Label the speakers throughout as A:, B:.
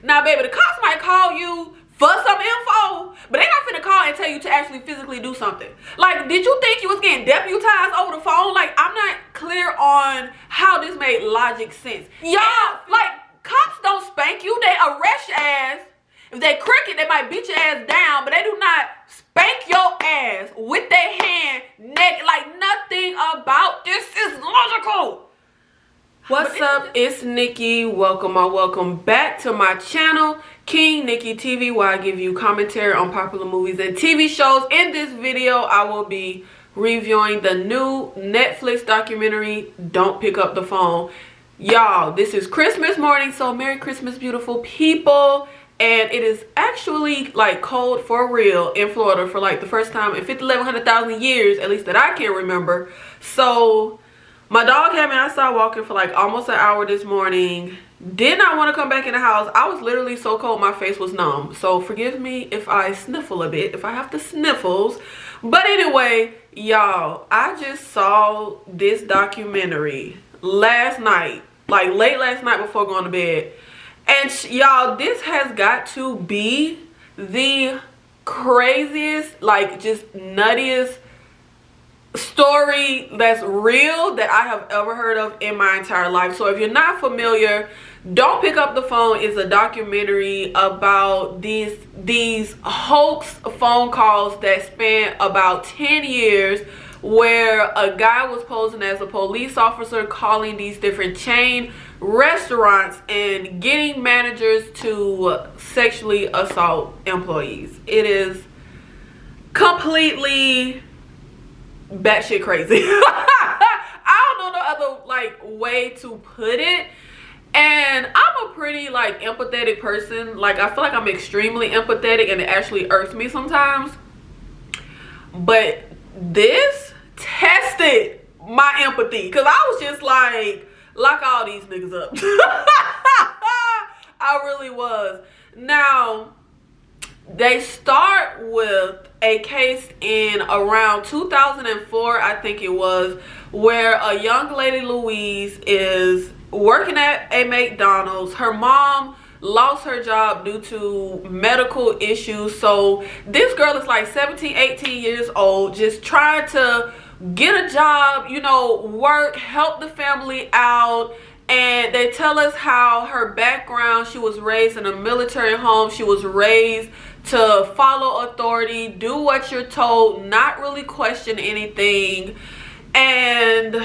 A: Now, baby, the cops might call you for some info, but they not finna call and tell you to actually physically do something. Like, did you think you was getting deputized over the phone? Like, I'm not clear on how this made logic sense. Y'all, like, cops don't spank you. They arrest your ass. If they crooked, they might beat your ass down, but they do not spank your ass with their hand, neck. Like, nothing about this is logical. What's up? It's Nikki. Welcome back to my channel, King Nikki TV, where I give you commentary on popular movies and TV shows. In this video, I will be reviewing the new Netflix documentary, Don't Pick Up the Phone. Y'all, this is Christmas morning, so Merry Christmas, beautiful people. And it is actually like cold for real in Florida for like the first time in 1,100,000 years, at least that I can remember. So my dog had me outside walking for like almost an hour this morning. Did not want to come back in the house. I was literally so cold my face was numb. So forgive me if I sniffle a bit, if I have the sniffles. But anyway, y'all, I just saw this documentary last night, like late last night before going to bed. And y'all, this has got to be the craziest, like just nuttiest story that's real that I have ever heard of in my entire life. So if you're not familiar, Don't Pick Up the Phone is a documentary about these hoax phone calls that span about 10 years, where a guy was posing as a police officer calling these different chain restaurants and getting managers to sexually assault employees. It is completely batshit crazy. I don't know no other like way to put it. And I'm a pretty like empathetic person. Like, I feel like I'm extremely empathetic, and it actually irks me sometimes. But this tested my empathy, because I was just like, lock all these niggas up. I really was. Now, they start with a case in around 2004, I think it was, where a young lady, Louise, is working at a McDonald's. Her mom lost her job due to medical issues. So this girl is like 17, 18 years old, just trying to get a job, you know, work, help the family out. And they tell us how her background: she was raised in a military home. She was raised to follow authority, do what you're told, not really question anything. And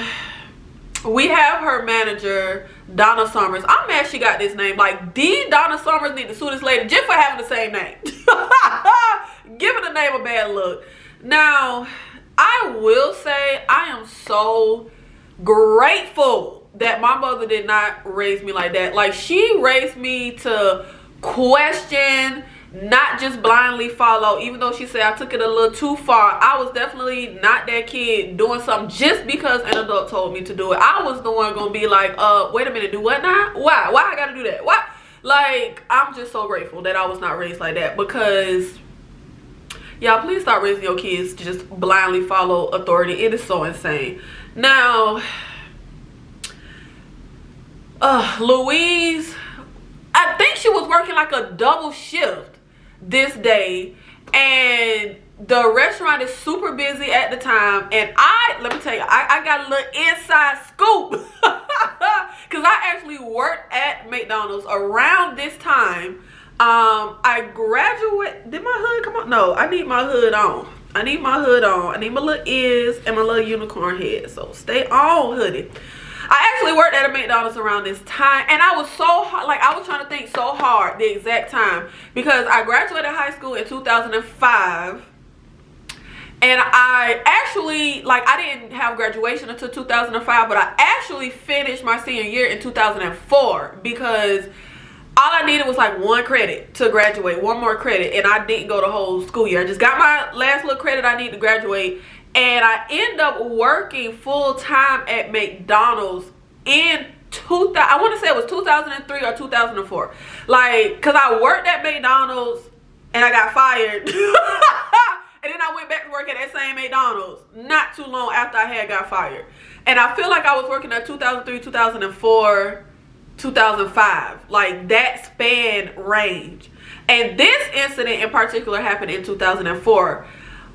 A: we have her manager, Donna Summers. I'm mad she got this name. Like, Donna Summers need to sue this lady just for having the same name. Giving the name a bad look. Now, I will say I am so grateful that my mother did not raise me like that. Like, she raised me to question, not just blindly follow. Even though she said I took it a little too far, I was definitely not that kid doing something just because an adult told me to do it. I was the one gonna be like, wait a minute, do what now? Why I gotta do that? Why? Like, I'm just so grateful that I was not raised like that, because y'all, please stop raising your kids to just blindly follow authority. It is so insane. Now, Louise, I think she was working like a double shift this day, and the restaurant is super busy at the time. And let me tell you, I got a little inside scoop, because I actually worked at McDonald's around this time. I graduated. Did my hood come on? No, I need my hood on. I need my hood on. I need my little ears and my little unicorn head. So stay on, hoodie. I actually worked at a McDonald's around this time, and I was so hard, like, I was trying to think so hard the exact time, because I graduated high school in 2005, and I actually, like, I didn't have graduation until 2005, but I actually finished my senior year in 2004, because all I needed was like one credit to graduate, one more credit, and I didn't go the whole school year. I just got my last little credit I need to graduate. And I ended up working full-time at McDonald's in I want to say it was 2003 or 2004. Like, because I worked at McDonald's and I got fired. And then I went back to work at that same McDonald's not too long after I had got fired. And I feel like I was working at 2003, 2004 2005, like that span range. And this incident in particular happened in 2004.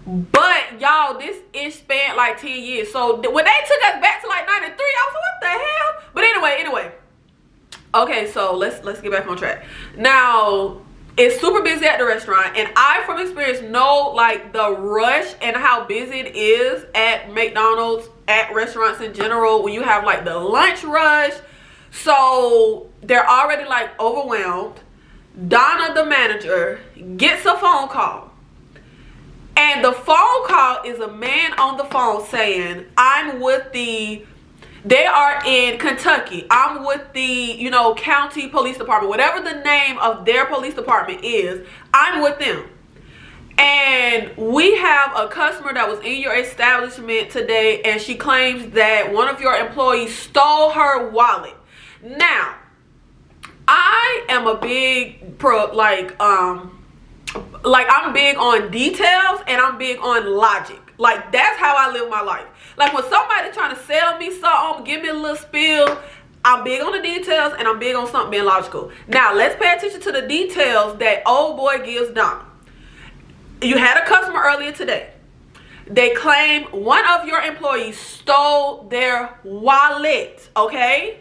A: But y'all, this is spanned like 10 years. So when they took us back to like 93, I was like, what the hell? But anyway. Okay, so let's get back on track. Now, it's super busy at the restaurant, and I from experience know like the rush and how busy it is at McDonald's, at restaurants in general, when you have like the lunch rush. So they're already like overwhelmed. Donna, the manager, gets a phone call. And the phone call is a man on the phone saying, they are in Kentucky. I'm with the, county police department. Whatever the name of their police department is, I'm with them. And we have a customer that was in your establishment today, and she claims that one of your employees stole her wallet. Now, I am a big I'm big on details, and I'm big on logic. Like, that's how I live my life. Like, when somebody trying to sell me something, give me a little spiel, I'm big on the details, and I'm big on something being logical. Now, let's pay attention to the details that old boy gives Donna. You had a customer earlier today. They claim one of your employees stole their wallet, okay?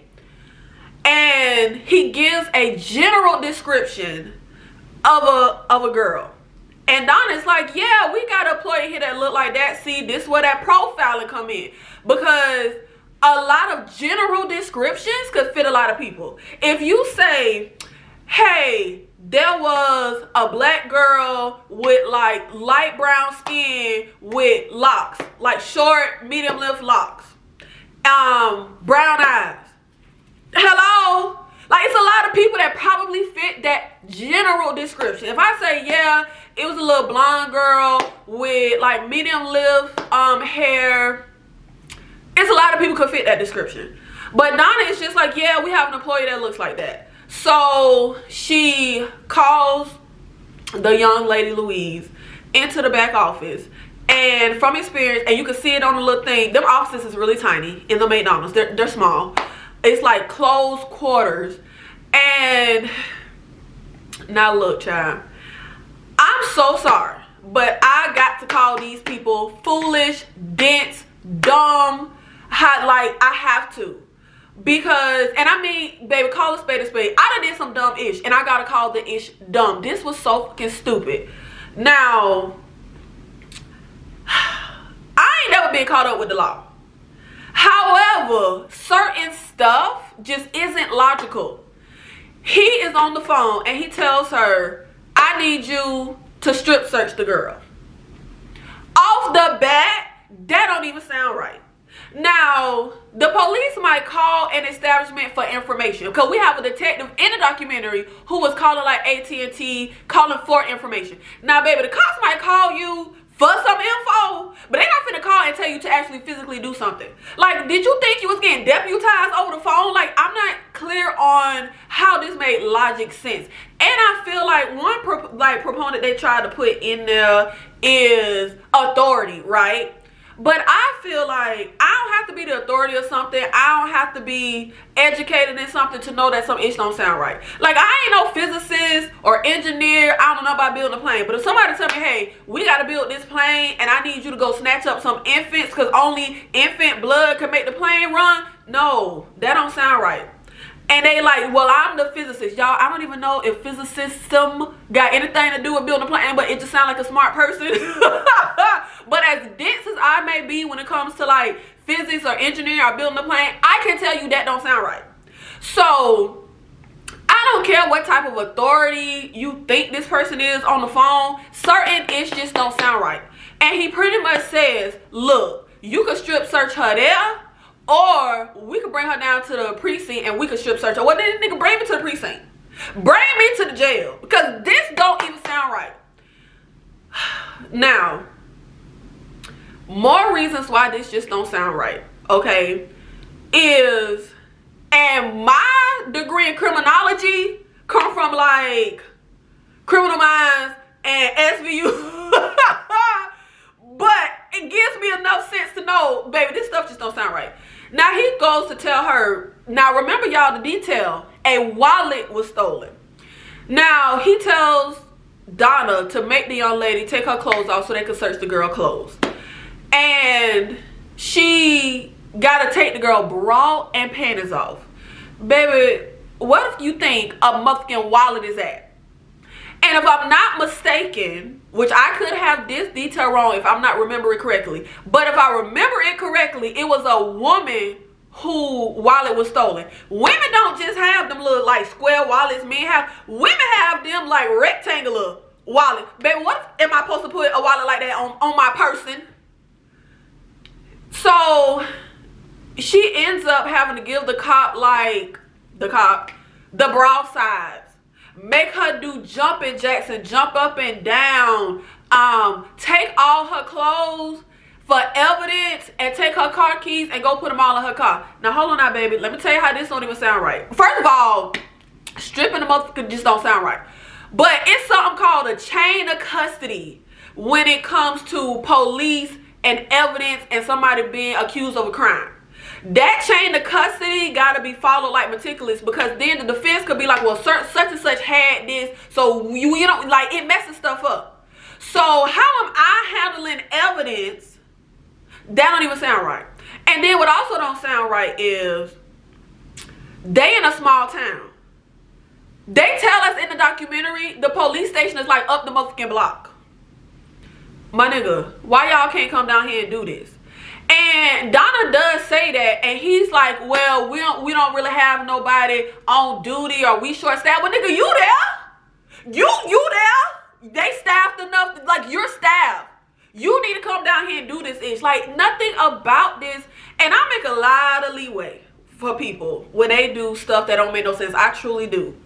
A: And he gives a general description of a girl. And Donna's like, yeah, we got an employee here that look like that. See, this is where that profiling come in. Because a lot of general descriptions could fit a lot of people. If you say, hey, there was a black girl with like light brown skin with locks, like short, medium length locks, brown eyes. Hello? Like, it's a lot of people that probably fit that general description. If I say, yeah, it was a little blonde girl with like medium length hair, it's a lot of people could fit that description. But Donna is just like, yeah, we have an employee that looks like that. So she calls the young lady Louise into the back office. And from experience, and you can see it on the little thing, them offices is really tiny in the McDonald's. They're small. It's like closed quarters. And now look, child, I'm so sorry, but I got to call these people foolish, dense, dumb. I have to. Because, and I mean, baby, call a spade a spade. I done did some dumb ish, and I gotta call the ish dumb. This was so fucking stupid. Now, I ain't never been caught up with the law. However, certain stuff just isn't logical. He is on the phone and he tells her, I need you to strip search the girl. Off the bat, that don't even sound right. Now, the police might call an establishment for information, because we have a detective in the documentary who was calling like AT&T, calling for information. Now, baby, the cops might call you for some info, but they not finna call and tell you to actually physically do something. Like, did you think you was getting deputized over the phone? Like, I'm not clear on how this made logic sense. And I feel like one proponent they tried to put in there is authority, right? But I feel like I don't have to be the authority or something. I don't have to be educated in something to know that some ish don't sound right. Like, I ain't no physicist or engineer. I don't know about building a plane. But if somebody tell me, hey, we got to build this plane and I need you to go snatch up some infants because only infant blood can make the plane run. No, that don't sound right. And they like, well, I'm the physicist. Y'all, I don't even know if physicist got anything to do with building a plane, but it just sounds like a smart person. But as dense as I may be when it comes to like physics or engineering or building a plane, I can tell you that don't sound right. So I don't care what type of authority you think this person is on the phone. Certain ish just don't sound right. And he pretty much says, look, you could strip search her there, or we could bring her down to the precinct and we could strip search her. Well, then nigga, bring me to the precinct. Bring me to the jail. Because this don't even sound right. Now, more reasons why this just don't sound right, okay, is, and my degree in criminology come from like Criminal Minds and SVU. But it gives me enough sense to know, baby, this stuff just don't sound right. Now he goes to tell her, now remember y'all the detail, a wallet was stolen. Now he tells Donna to make the young lady take her clothes off so they could search the girl clothes. And she gotta take the girl bra and panties off. Baby, what if you think a motherfucking wallet is at? And if I'm not mistaken, which I could have this detail wrong if I'm not remembering correctly, but if I remember it correctly, it was a woman who wallet was stolen. Women don't just have them little like square wallets. Women have them like rectangular wallet. Baby, what am I supposed to put a wallet like that on my person? So she ends up having to give the cop the broadsides, make her do jumping jacks and jump up and down, take all her clothes for evidence, and take her car keys and go put them all in her car. Now hold on now, baby, let me tell you how this don't even sound right. First of all, stripping the motherfucker just don't sound right. But it's something called a chain of custody when it comes to police and evidence and somebody being accused of a crime. That chain of custody gotta be followed like meticulous, because then the defense could be like, well, such and such had this, so you know, like, it messes stuff up. So how am I handling evidence? That don't even sound right. And then what also don't sound right is they in a small town. They tell us in the documentary the police station is like up the motherfucking block. My nigga, why y'all can't come down here and do this? And Donna does say that, and he's like, well, we don't really have nobody on duty, or we short staffed. Well, nigga, you there? You there? They staffed enough, like, you're staffed. You need to come down here and do this ish. Like, nothing about this, and I make a lot of leeway for people when they do stuff that don't make no sense. I truly do.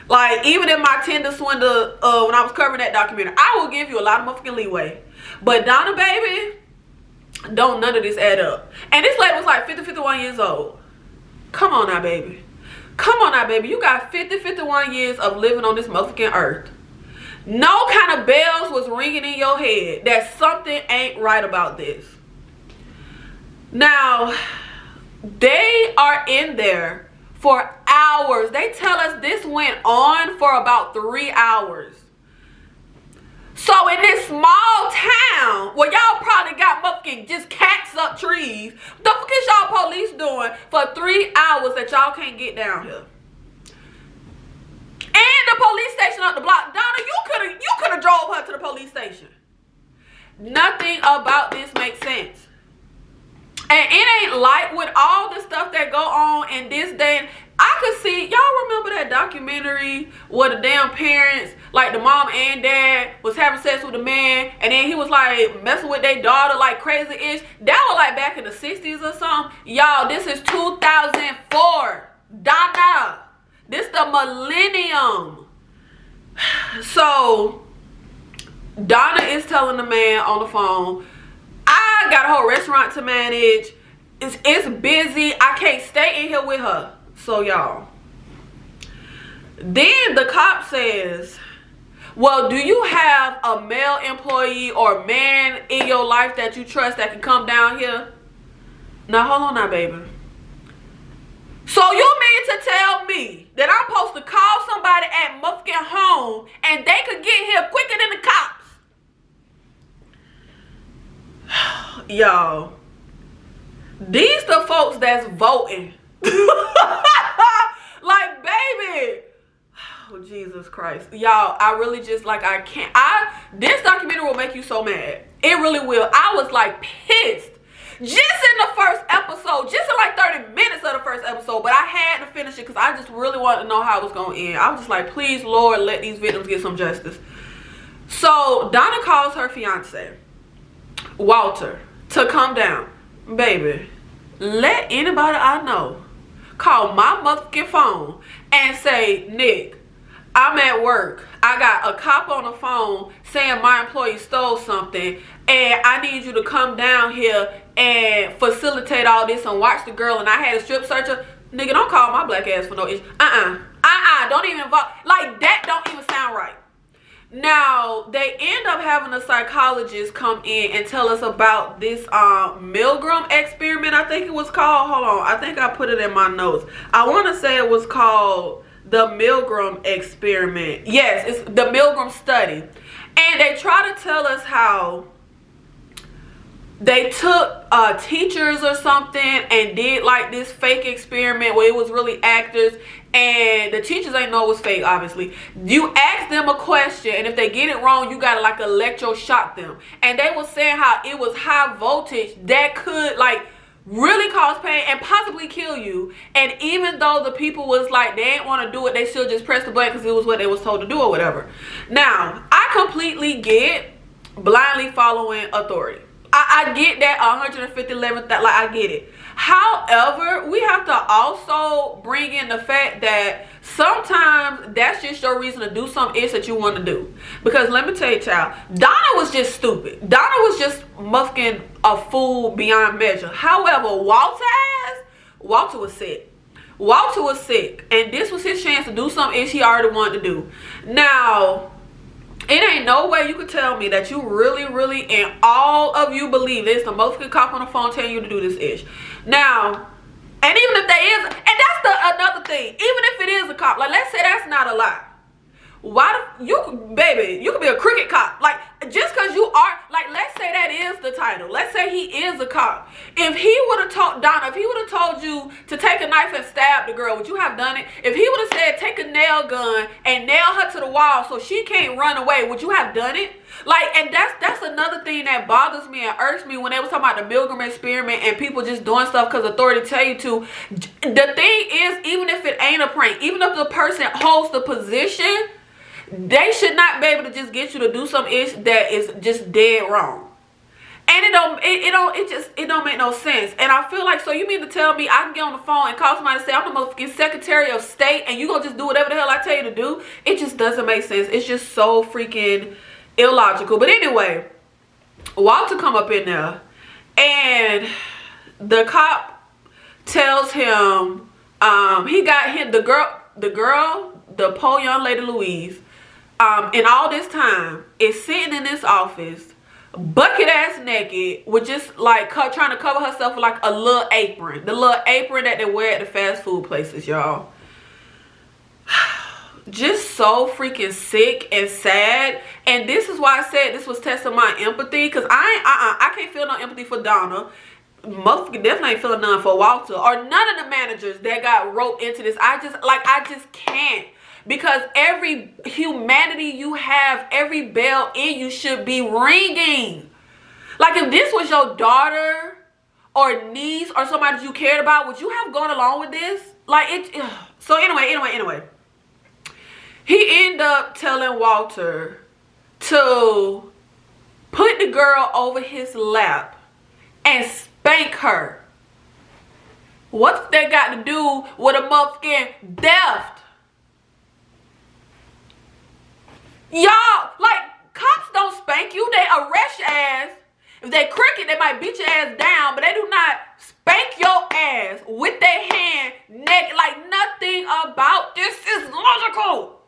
A: Like, even in my Tinder swindle, when I was covering that documentary, I will give you a lot of motherfucking leeway. But Donna, baby, don't none of this add up. And this lady was like 50, 51 years old. Come on now, baby. Come on now, baby. You got 50, 51 years of living on this motherfucking earth. No kind of bells was ringing in your head that something ain't right about this. Now, they are in there for hours. They tell us this went on for about 3 hours. So in this small town where y'all probably got motherfucking just cats up trees, what the fuck is y'all police doing for 3 hours that y'all can't get down here? And the police station up the block. Donna, you could have drove her to the police station. Nothing about this makes sense. And it ain't like with all the stuff that go on in this day. I could see, y'all remember that documentary where the damn parents, like the mom and dad, was having sex with the man, and then he was like messing with their daughter like crazy-ish. That was like back in the 60s or something. Y'all, this is 2004. Donna. This the millennium. So Donna is telling the man on the phone, I got a whole restaurant to manage. It's busy. I can't stay in here with her. So y'all, then the cop says, well, do you have a male employee or man in your life that you trust that can come down here? Now hold on now, baby. So you mean to tell me that I'm supposed to call somebody at motherfucking home and they could get here quicker than the cops? Y'all, these the folks that's voting. Like, baby, oh Jesus Christ, y'all, I really just, like, I can't. This documentary will make you so mad. It really will. I was like pissed just in the first episode, just in like 30 minutes of the first episode, but I had to finish it because I just really wanted to know how it was gonna end. I was just like, please Lord, let these victims get some justice. So Donna calls her fiance Walter to come down. Baby, let anybody I know call my motherfucking phone and say, Nick, I'm at work. I got a cop on the phone saying my employee stole something, and I need you to come down here and facilitate all this and watch the girl, and I had a strip searcher. Nigga, don't call my black ass for no issue. Don't even involve. Like, that don't even sound right. Now, they end up having a psychologist come in and tell us about this Milgram experiment, I think it was called. Hold on, I think I put it in my notes. I want to say it was called the Milgram experiment. Yes, it's the Milgram study. And they try to tell us how they took teachers or something and did like this fake experiment where it was really actors, and the teachers ain't know it was fake. Obviously, you ask them a question, and if they get it wrong, you gotta like electroshock them. And they were saying how it was high voltage that could like really cause pain and possibly kill you. And even though the people was like they didn't want to do it, they still just pressed the button because it was what they was told to do or whatever. Now, I completely get blindly following authority. I get that 111th, that like I get it. However, we have to also bring in the fact that sometimes that's just your reason to do something that you want to do. Because let me tell you, child, Donna was just stupid. Donna was just musking a fool beyond measure. However, Walter was sick. Walter was sick, and this was his chance to do something he already wanted to do. Now, it ain't no way you could tell me that you really, and all of you believe this, the motherfucking cop on the phone telling you to do this ish. Now, and even if there is, and that's another thing, even if it is a cop, like let's say that's not a lie. Why baby, you could be a cricket cop. Like, just because you are, like, let's say that is the title. Let's say he is a cop. If he would have told Donna, if he would have told you to take a knife and stab the girl, would you have done it? If he would have said take a nail gun and nail her to the wall so she can't run away, would you have done it? Like, and that's another thing that bothers me and irks me when they was talking about the Milgram experiment and people just doing stuff because authority tell you to. The thing is, even if it ain't a prank, even if the person holds the position, they should not be able to just get you to do some ish that is just dead wrong. And it don't make no sense. And I feel like, so you mean to tell me I can get on the phone and call somebody and say I'm the motherfucking Secretary of State and you gonna just do whatever the hell I tell you to do? It just doesn't make sense. It's just so freaking illogical. But anyway, Walter come up in there and the cop tells him he got him, the girl, the poor young lady Louise, and all this time is sitting in this office bucket ass naked with just like trying to cover herself with like a little apron, the little apron that they wear at the fast food places, y'all. Just so freaking sick and sad. And this is why I said this was testing my empathy, because I can't feel no empathy for Donna. Motherfucker definitely ain't feeling none for Walter or none of the managers that got roped into this. I just can't. Because every humanity you have, every bell in you should be ringing. Like, if this was your daughter or niece or somebody you cared about, would you have gone along with this? Like, so anyway. He ended up telling Walter to put the girl over his lap and spank her. What's that got to do with a motherfucking theft? Y'all, like, cops don't spank you. They arrest your ass. If they crooked, they might beat your ass down, but they do not spank your ass with their hand naked. Like, nothing about this is logical.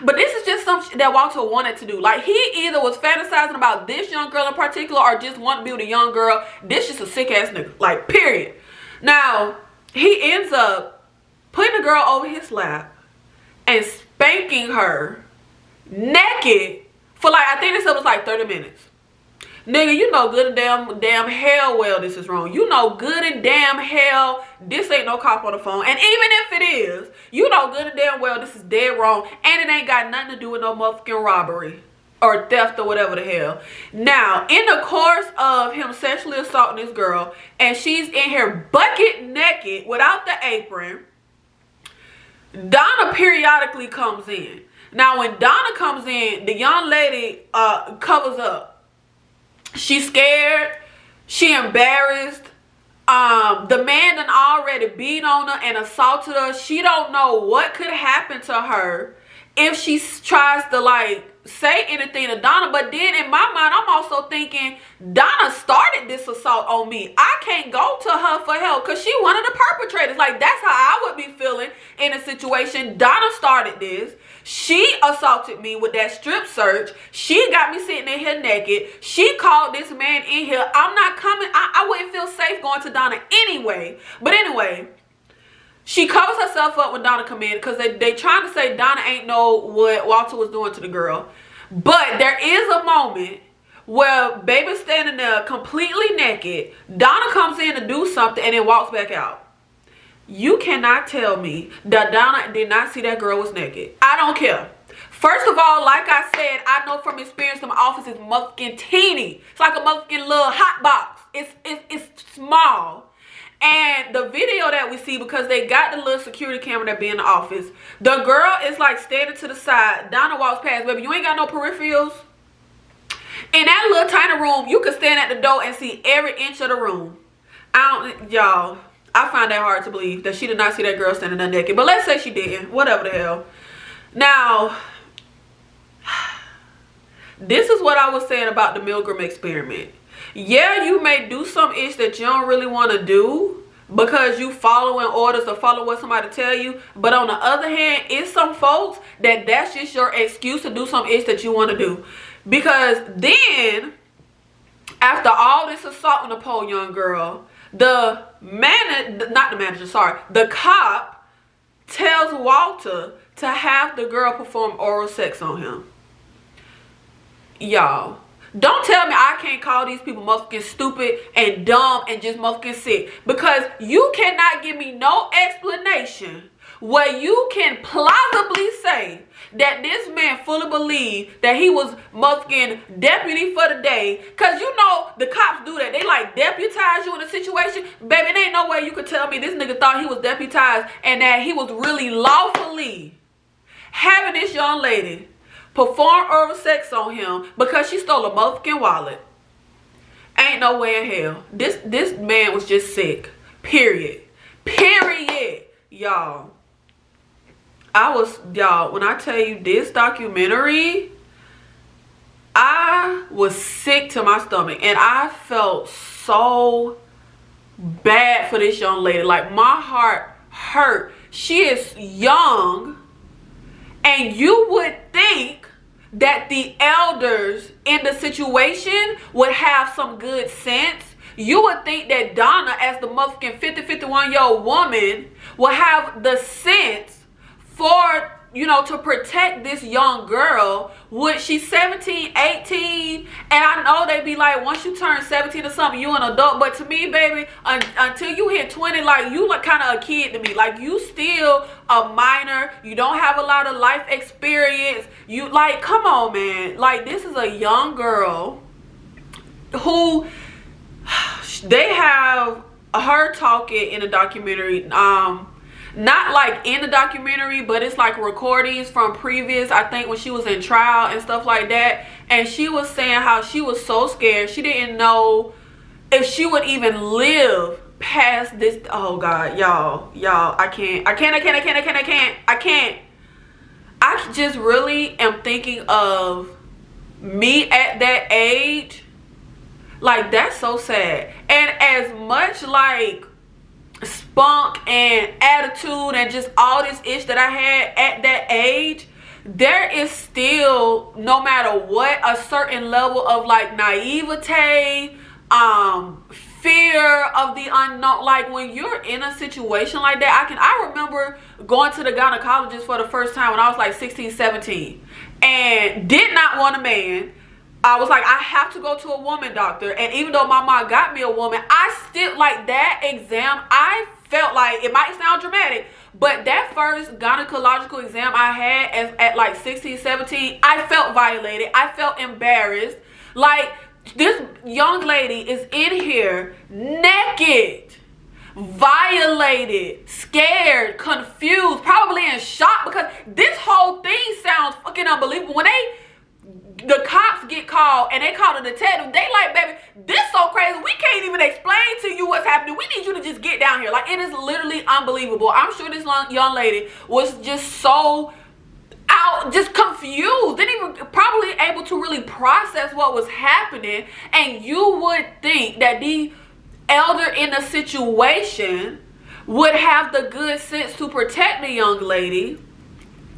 A: But this is just something that Walter wanted to do. Like, he either was fantasizing about this young girl in particular or just wanted to be with a young girl. This is a sick ass nigga. Like, period. Now, he ends up putting the girl over his lap and spanking her naked for like, I think this was like 30 minutes. Nigga, you know good and damn hell well this is wrong. You know good and damn hell this ain't no cop on the phone. And even if it is, you know good and damn well this is dead wrong. And it ain't got nothing to do with no motherfucking robbery or theft or whatever the hell. Now, in the course of him sexually assaulting this girl, and she's in here bucket naked without the apron, Donna periodically comes in. Now, when Donna comes in, the young lady covers up. She's scared. She embarrassed. The man done already beat on her and assaulted her. She don't know what could happen to her if she tries to, like, say anything to Donna, but then in my mind, I'm also thinking, Donna started this assault on me. I can't go to her for help because she one of the perpetrators. Like, that's how I would be feeling in a situation. Donna started this. She assaulted me with that strip search. She got me sitting in here naked. She called this man in here. I'm not coming. I wouldn't feel safe going to Donna anyway. But anyway, she covers herself up when Donna come in because they trying to say Donna ain't know what Walter was doing to the girl. But there is a moment where baby's standing there completely naked. Donna comes in to do something and then walks back out. You cannot tell me that Donna did not see that girl was naked. I don't care. First of all, like I said, I know from experience the office is motherfucking teeny. It's like a motherfucking little hot box. It's small. And the video that we see, because they got the little security camera that be in the office, the girl is like standing to the side. Donna walks past. Baby, you ain't got no peripherals. In that little tiny room, you could stand at the door and see every inch of the room. Y'all, I find that hard to believe that she did not see that girl standing there naked. But let's say she didn't. Whatever the hell. Now, this is what I was saying about the Milgram experiment. Yeah, you may do some ish that you don't really want to do because you following orders or follow what somebody tell you. But on the other hand, it's some folks that's just your excuse to do some ish that you want to do. Because then, after all this assault on the poor young girl, the cop tells Walter to have the girl perform oral sex on him. Y'all, don't tell me I can't call these people motherfucking stupid and dumb and just motherfucking sick. Because you cannot give me no explanation where you can plausibly say that this man fully believed that he was motherfucking deputy for the day. Because you know the cops do that. They like deputize you in a situation. Baby, there ain't no way you could tell me this nigga thought he was deputized and that he was really lawfully having this young lady perform oral sex on him because she stole a motherfucking wallet. Ain't no way in hell. This man was just sick. Period. Y'all. When I tell you this documentary, I was sick to my stomach. And I felt so bad for this young lady. Like, my heart hurt. She is young. And you would think that the elders in the situation would have some good sense. You would think that Donna, as the motherfucking 51-year-old woman, would have the sense for, you know, to protect this young girl. Would she's 17, 18, and I know they be like, once you turn 17 or something, you an adult. But to me, baby, until you hit 20, like, you look kind of a kid to me. Like, you still a minor. You don't have a lot of life experience. You, like, come on, man. Like, this is a young girl who they have her talking in a documentary. Not like in the documentary, but it's like recordings from previous, I think when she was in trial and stuff like that. And she was saying how she was so scared. She didn't know if she would even live past this. Oh God, y'all, I can't. I just really am thinking of me at that age. Like, that's so sad. And as much like spunk and attitude and just all this ish that I had at that age, there is still, no matter what, a certain level of like naivete, fear of the unknown. Like, when you're in a situation like that, I remember going to the gynecologist for the first time when I was like 16, 17 and did not want a man. I was like, I have to go to a woman doctor. And even though my mom got me a woman, I still, like, that exam, I felt like, it might sound dramatic, but that first gynecological exam I had at like 16, 17, I felt violated. I felt embarrassed. Like, this young lady is in here naked, violated, scared, confused, probably in shock, because this whole thing sounds fucking unbelievable. When the cops get called and they call the detective, they like, baby, this so crazy, we can't even explain to you what's happening. We need you to just get down here. Like, it is literally unbelievable. I'm sure this young lady was just so out, just confused, didn't even probably to really process what was happening. And you would think that the elder in the situation would have the good sense to protect the young lady,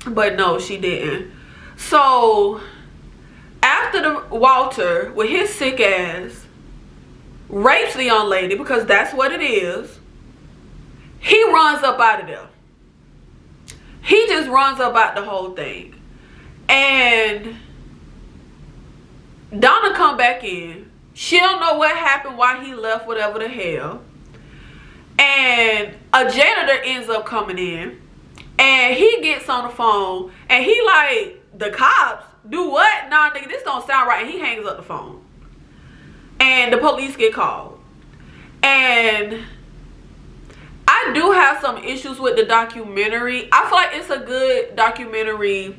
A: but no, she didn't. So after Walter with his sick ass rapes the young lady, because that's what it is, he runs up out of there. He just runs up out the whole thing. And Donna come back in. She don't know what happened, why he left, whatever the hell. And a janitor ends up coming in. And he gets on the phone. And he like, the cops? Do what? Nah, nigga, this don't sound right. And he hangs up the phone. And the police get called. And I do have some issues with the documentary. I feel like it's a good documentary,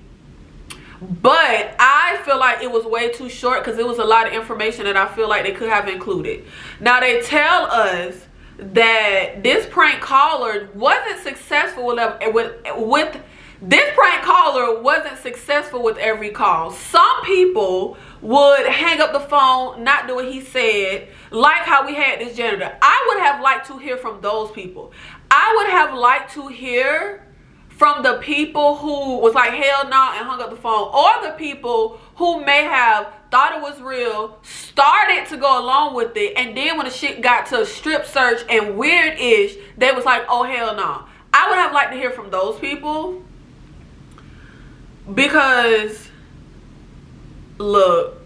A: but I feel like it was way too short because it was a lot of information that I feel like they could have included. Now, they tell us that this prank caller wasn't successful with this prank caller wasn't successful with every call. Some people would hang up the phone, not do what he said, like how we had this janitor. I would have liked to hear from those people. I would have liked to hear from the people who was like, hell no, and hung up the phone. Or the people who may have thought it was real, started to go along with it, and then when the shit got to strip search and weird-ish, they was like, oh, hell no. I would have liked to hear from those people. Because, look,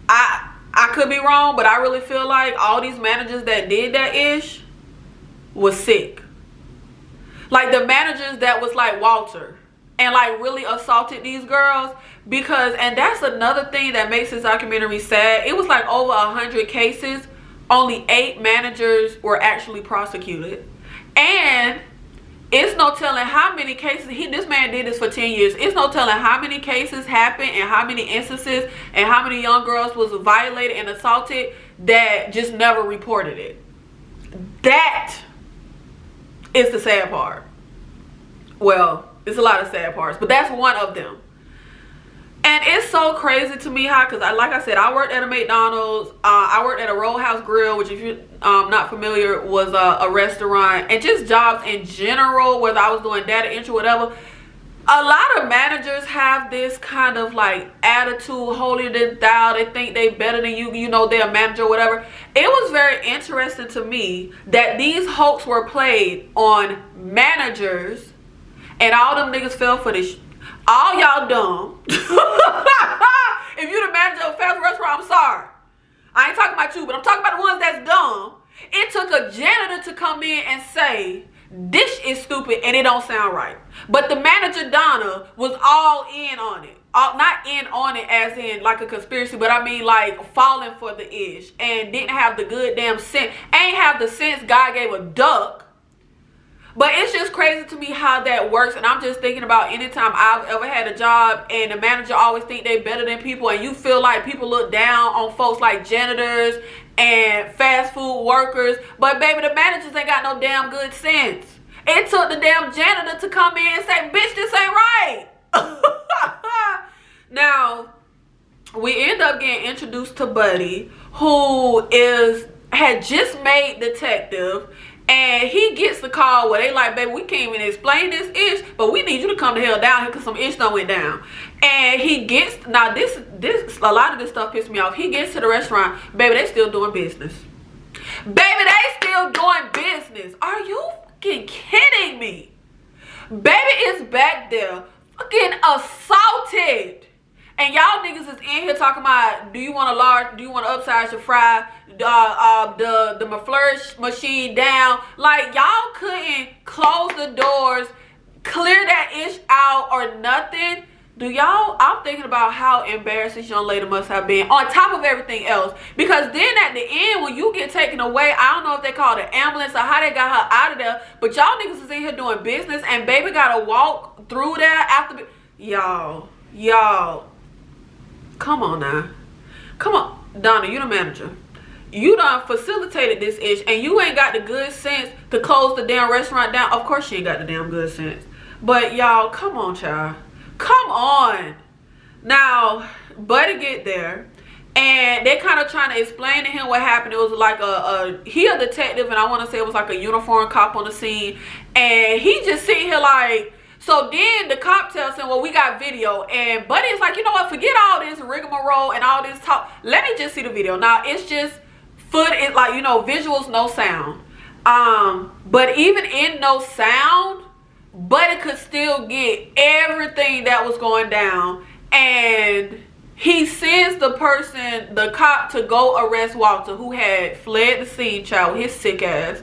A: I could be wrong, but I really feel like all these managers that did that ish was sick. Like the managers that was like Walter and like really assaulted these girls, because, and that's another thing that makes this documentary sad. It was like over 100 cases, only 8 managers were actually prosecuted. And it's no telling how many cases, this man did this for 10 years. It's no telling how many cases happened and how many instances and how many young girls was violated and assaulted that just never reported it. That is the sad part. Well, it's a lot of sad parts, but that's one of them. And it's so crazy to me how, because like I said, I worked at a McDonald's, I worked at a Roadhouse Grill, which if you're not familiar, was a restaurant, and just jobs in general, whether I was doing data entry, whatever. A lot of managers have this kind of like attitude, holier than thou. They think they better than you, you know, they're a manager or whatever. It was very interesting to me that these hoax were played on managers, and all them niggas fell for this. All y'all dumb. If you the manager of a fast restaurant, I'm sorry. I ain't talking about you, but I'm talking about the ones that's dumb. It took a janitor to come in and say, this is stupid and it don't sound right. But the manager, Donna, was all in on it. Not in on it as in like a conspiracy, but I mean like falling for the ish. And didn't have the good damn sense. Ain't have the sense God gave a duck. But it's just crazy to me how that works. And I'm just thinking about anytime I've ever had a job and the manager always think they better than people, and you feel like people look down on folks like janitors and fast food workers. But baby, the managers ain't got no damn good sense. It took the damn janitor to come in and say, bitch, this ain't right. Now, we end up getting introduced to Buddy, who had just made detective. And he gets the call where they like, baby, we can't even explain this ish, but we need you to come the hell down here because some ish done went down. And he gets, now this, a lot of this stuff pissed me off. He gets to the restaurant, baby, they still doing business. Baby, they still doing business. Are you fucking kidding me? Baby is back there fucking assaulted. And y'all niggas is in here talking about, do you want a large, do you want to upsize your fry, the McFlurry machine down? Like, y'all couldn't close the doors, clear that ish out or nothing. Do y'all, I'm thinking about how embarrassed this young lady must have been on top of everything else. Because then at the end, when you get taken away, I don't know if they called an ambulance or how they got her out of there, but y'all niggas is in here doing business and baby gotta walk through there after, y'all. Come on now. Come on. Donna, you the manager. You done facilitated this ish and you ain't got the good sense to close the damn restaurant down. Of course she ain't got the damn good sense. But y'all, come on, child. Come on. Now, Buddy get there, and they kind of trying to explain to him what happened. It was like he a detective, and I want to say it was like a uniformed cop on the scene, and he just sitting here like. So then the cop tells him, well, we got video, and Buddy is like, you know what, forget all this rigmarole and all this talk. Let me just see the video. Now, it's just footage, like, you know, visuals, no sound. But even in no sound, Buddy could still get everything that was going down. And he sends the cop to go arrest Walter, who had fled the scene, child, with his sick ass.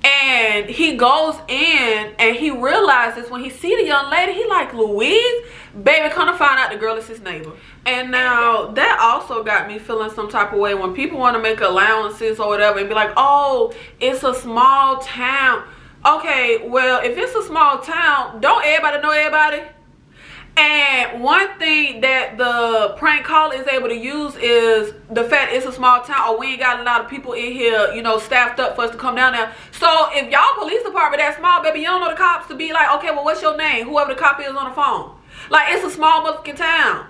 A: And he goes in and he realizes when he see the young lady, he like, Louise? Baby, come to find out the girl is his neighbor. And now that also got me feeling some type of way when people want to make allowances or whatever and be like, oh, it's a small town. Okay, well, if it's a small town, don't everybody know everybody? And one thing that the prank caller is able to use is the fact it's a small town, or we ain't got a lot of people in here, you know, staffed up for us to come down there. So if y'all police department that small, baby, you don't know the cops to be like, okay, well, what's your name? Whoever the cop is on the phone. Like, it's a small motherfucking town.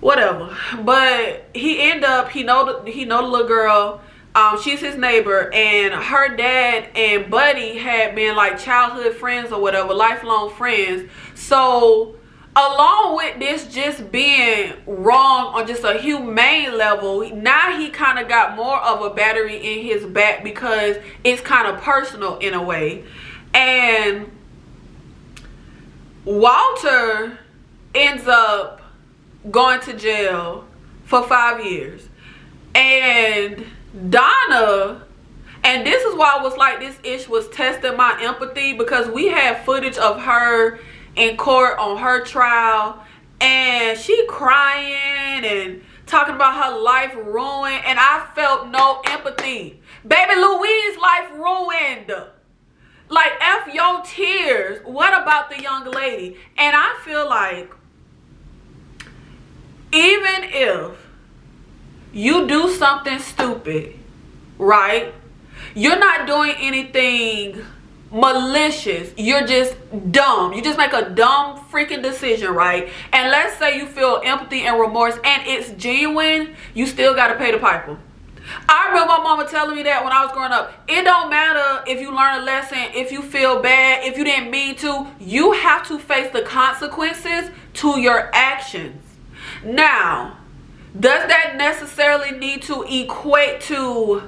A: Whatever. But he end up, he know the little girl. She's his neighbor, and her dad and Buddy had been like childhood friends or whatever, lifelong friends. So along with this just being wrong on just a humane level, now he kind of got more of a battery in his back because it's kind of personal in a way. And Walter ends up going to jail for 5 years. And Donna, and this is why I was like, this ish was testing my empathy, because we had footage of her in court on her trial, and she crying and talking about her life ruined, and I felt no empathy. Baby, Louise's life ruined. Like, F your tears. What about the young lady? And I feel like even if you do something stupid, right? You're not doing anything malicious. You're just dumb. You just make a dumb freaking decision, right? And let's say you feel empathy and remorse and it's genuine, you still got to pay the piper. I remember my mama telling me that when I was growing up. It don't matter if you learn a lesson, if you feel bad, if you didn't mean to. You have to face the consequences to your actions. Now, does that necessarily need to equate to,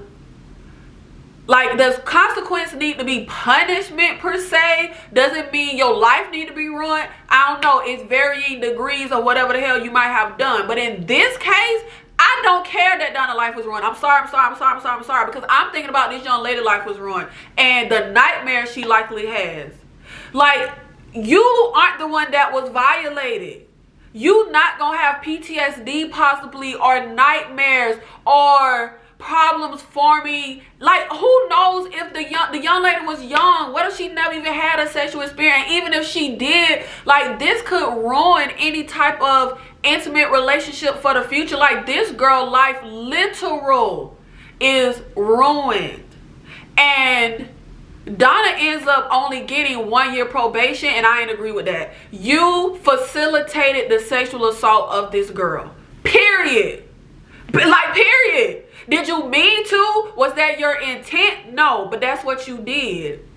A: like, does consequence need to be punishment per se? Does it mean your life need to be ruined? I don't know. It's varying degrees of whatever the hell you might have done. But in this case, I don't care that Donna's life was ruined. I'm sorry, because I'm thinking about this young lady's life was ruined and the nightmare she likely has. Like, you aren't the one that was violated. You not gonna have PTSD possibly, or nightmares, or problems forming. Like, who knows if the young lady was young? What if she never even had a sexual experience? Even if she did, like, this could ruin any type of intimate relationship for the future. Like, this girl life literal is ruined. And Donna ends up only getting 1 year probation, and I ain't agree with that. You facilitated the sexual assault of this girl. Period. Like, period. Did you mean to? Was that your intent? No, but that's what you did.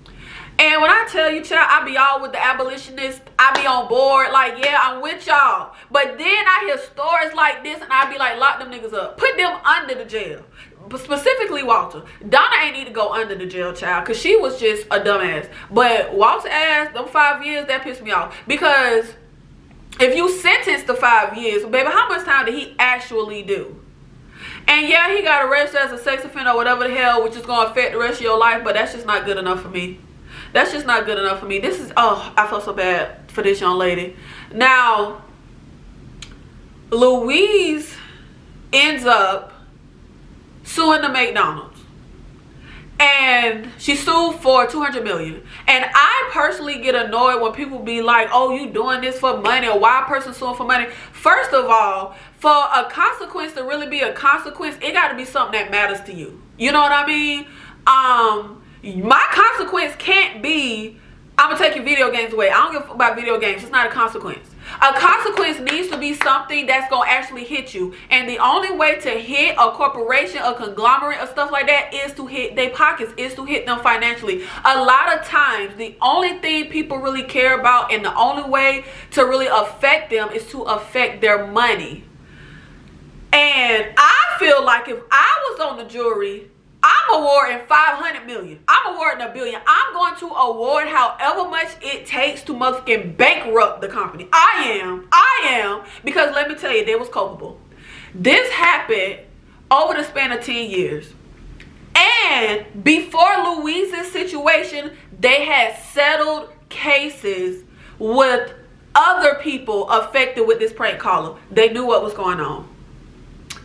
A: And when I tell you, child, I be all with the abolitionists. I be on board. Like, yeah, I'm with y'all. But then I hear stories like this, and I be like, lock them niggas up. Put them under the jail. But specifically Walter. Donna ain't need to go under the jail, child, because she was just a dumbass. But Walter ass, them 5 years, that pissed me off. Because if you sentenced to 5 years, baby, how much time did he actually do? And yeah, he got arrested as a sex offender or whatever the hell, which is going to affect the rest of your life, but that's just not good enough for me. That's just not good enough for me. This is, oh, I felt so bad for this young lady. Now, Louise ends up suing the McDonald's. And she sued for $200 million. And I personally get annoyed when people be like, oh, you doing this for money, or why a person suing for money. First of all, for a consequence to really be a consequence, it got to be something that matters to you. You know what I mean? My consequence can't be, I'm going to take your video games away. I don't give a fuck about video games. It's not a consequence. A consequence needs to be something that's going to actually hit you. And the only way to hit a corporation, a conglomerate, or stuff like that is to hit their pockets, is to hit them financially. A lot of times, the only thing people really care about and the only way to really affect them is to affect their money. And I feel like if I was on the jury, I'm awarding 500 million. I'm awarding $1 billion. I'm going to award however much it takes to motherfucking bankrupt the company. I am. Because let me tell you, they was culpable. This happened over the span of 10 years. And before Louise's situation, they had settled cases with other people affected with this prank caller. They knew what was going on.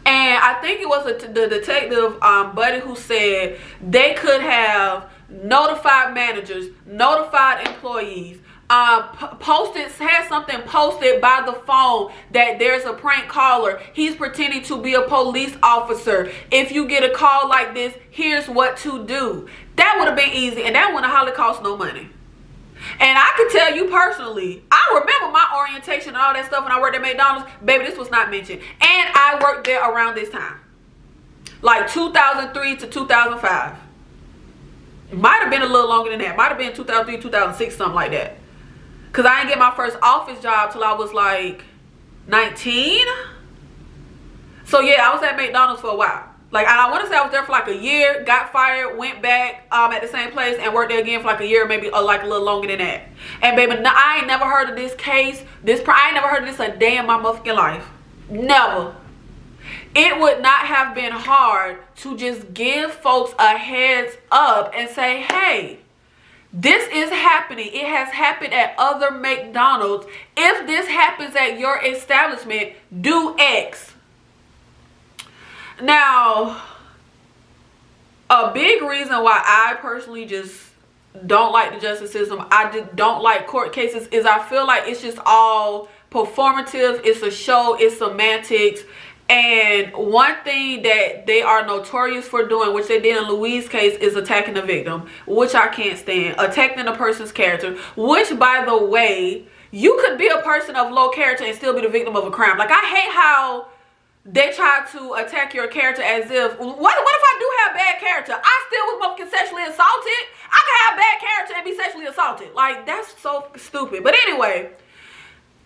A: And I think it was the detective buddy who said they could have notified managers, notified employees, had something posted by the phone that there's a prank caller. He's pretending to be a police officer. If you get a call like this, here's what to do. That would have been easy, and that wouldn't have hardly cost no money. And I can tell you personally, I remember my orientation and all that stuff when I worked at McDonald's. Baby, this was not mentioned. And I worked there around this time. Like 2003 to 2005. It might have been a little longer than that. Might have been 2003, 2006, something like that. Because I didn't get my first office job till I was like 19. So yeah, I was at McDonald's for a while. Like, I want to say I was there for like a year, got fired, went back at the same place and worked there again for like a year, maybe like a little longer than that. And baby, I ain't never heard of this case. I ain't never heard of this a day in my motherfucking life. Never. It would not have been hard to just give folks a heads up and say, hey, this is happening. It has happened at other McDonald's. If this happens at your establishment, do X. Now, a big reason why I personally just don't like the justice system, I don't like court cases, is I feel like it's just all performative. It's a show. It's semantics. And one thing that they are notorious for doing, which they did in Louise's case, is attacking the victim, which I can't stand. Attacking a person's character, which, by the way, you could be a person of low character and still be the victim of a crime. Like, I hate how they try to attack your character as if, what if I do have bad character? I still was motherfucking sexually assaulted. I can have bad character and be sexually assaulted. Like, that's so stupid. But anyway,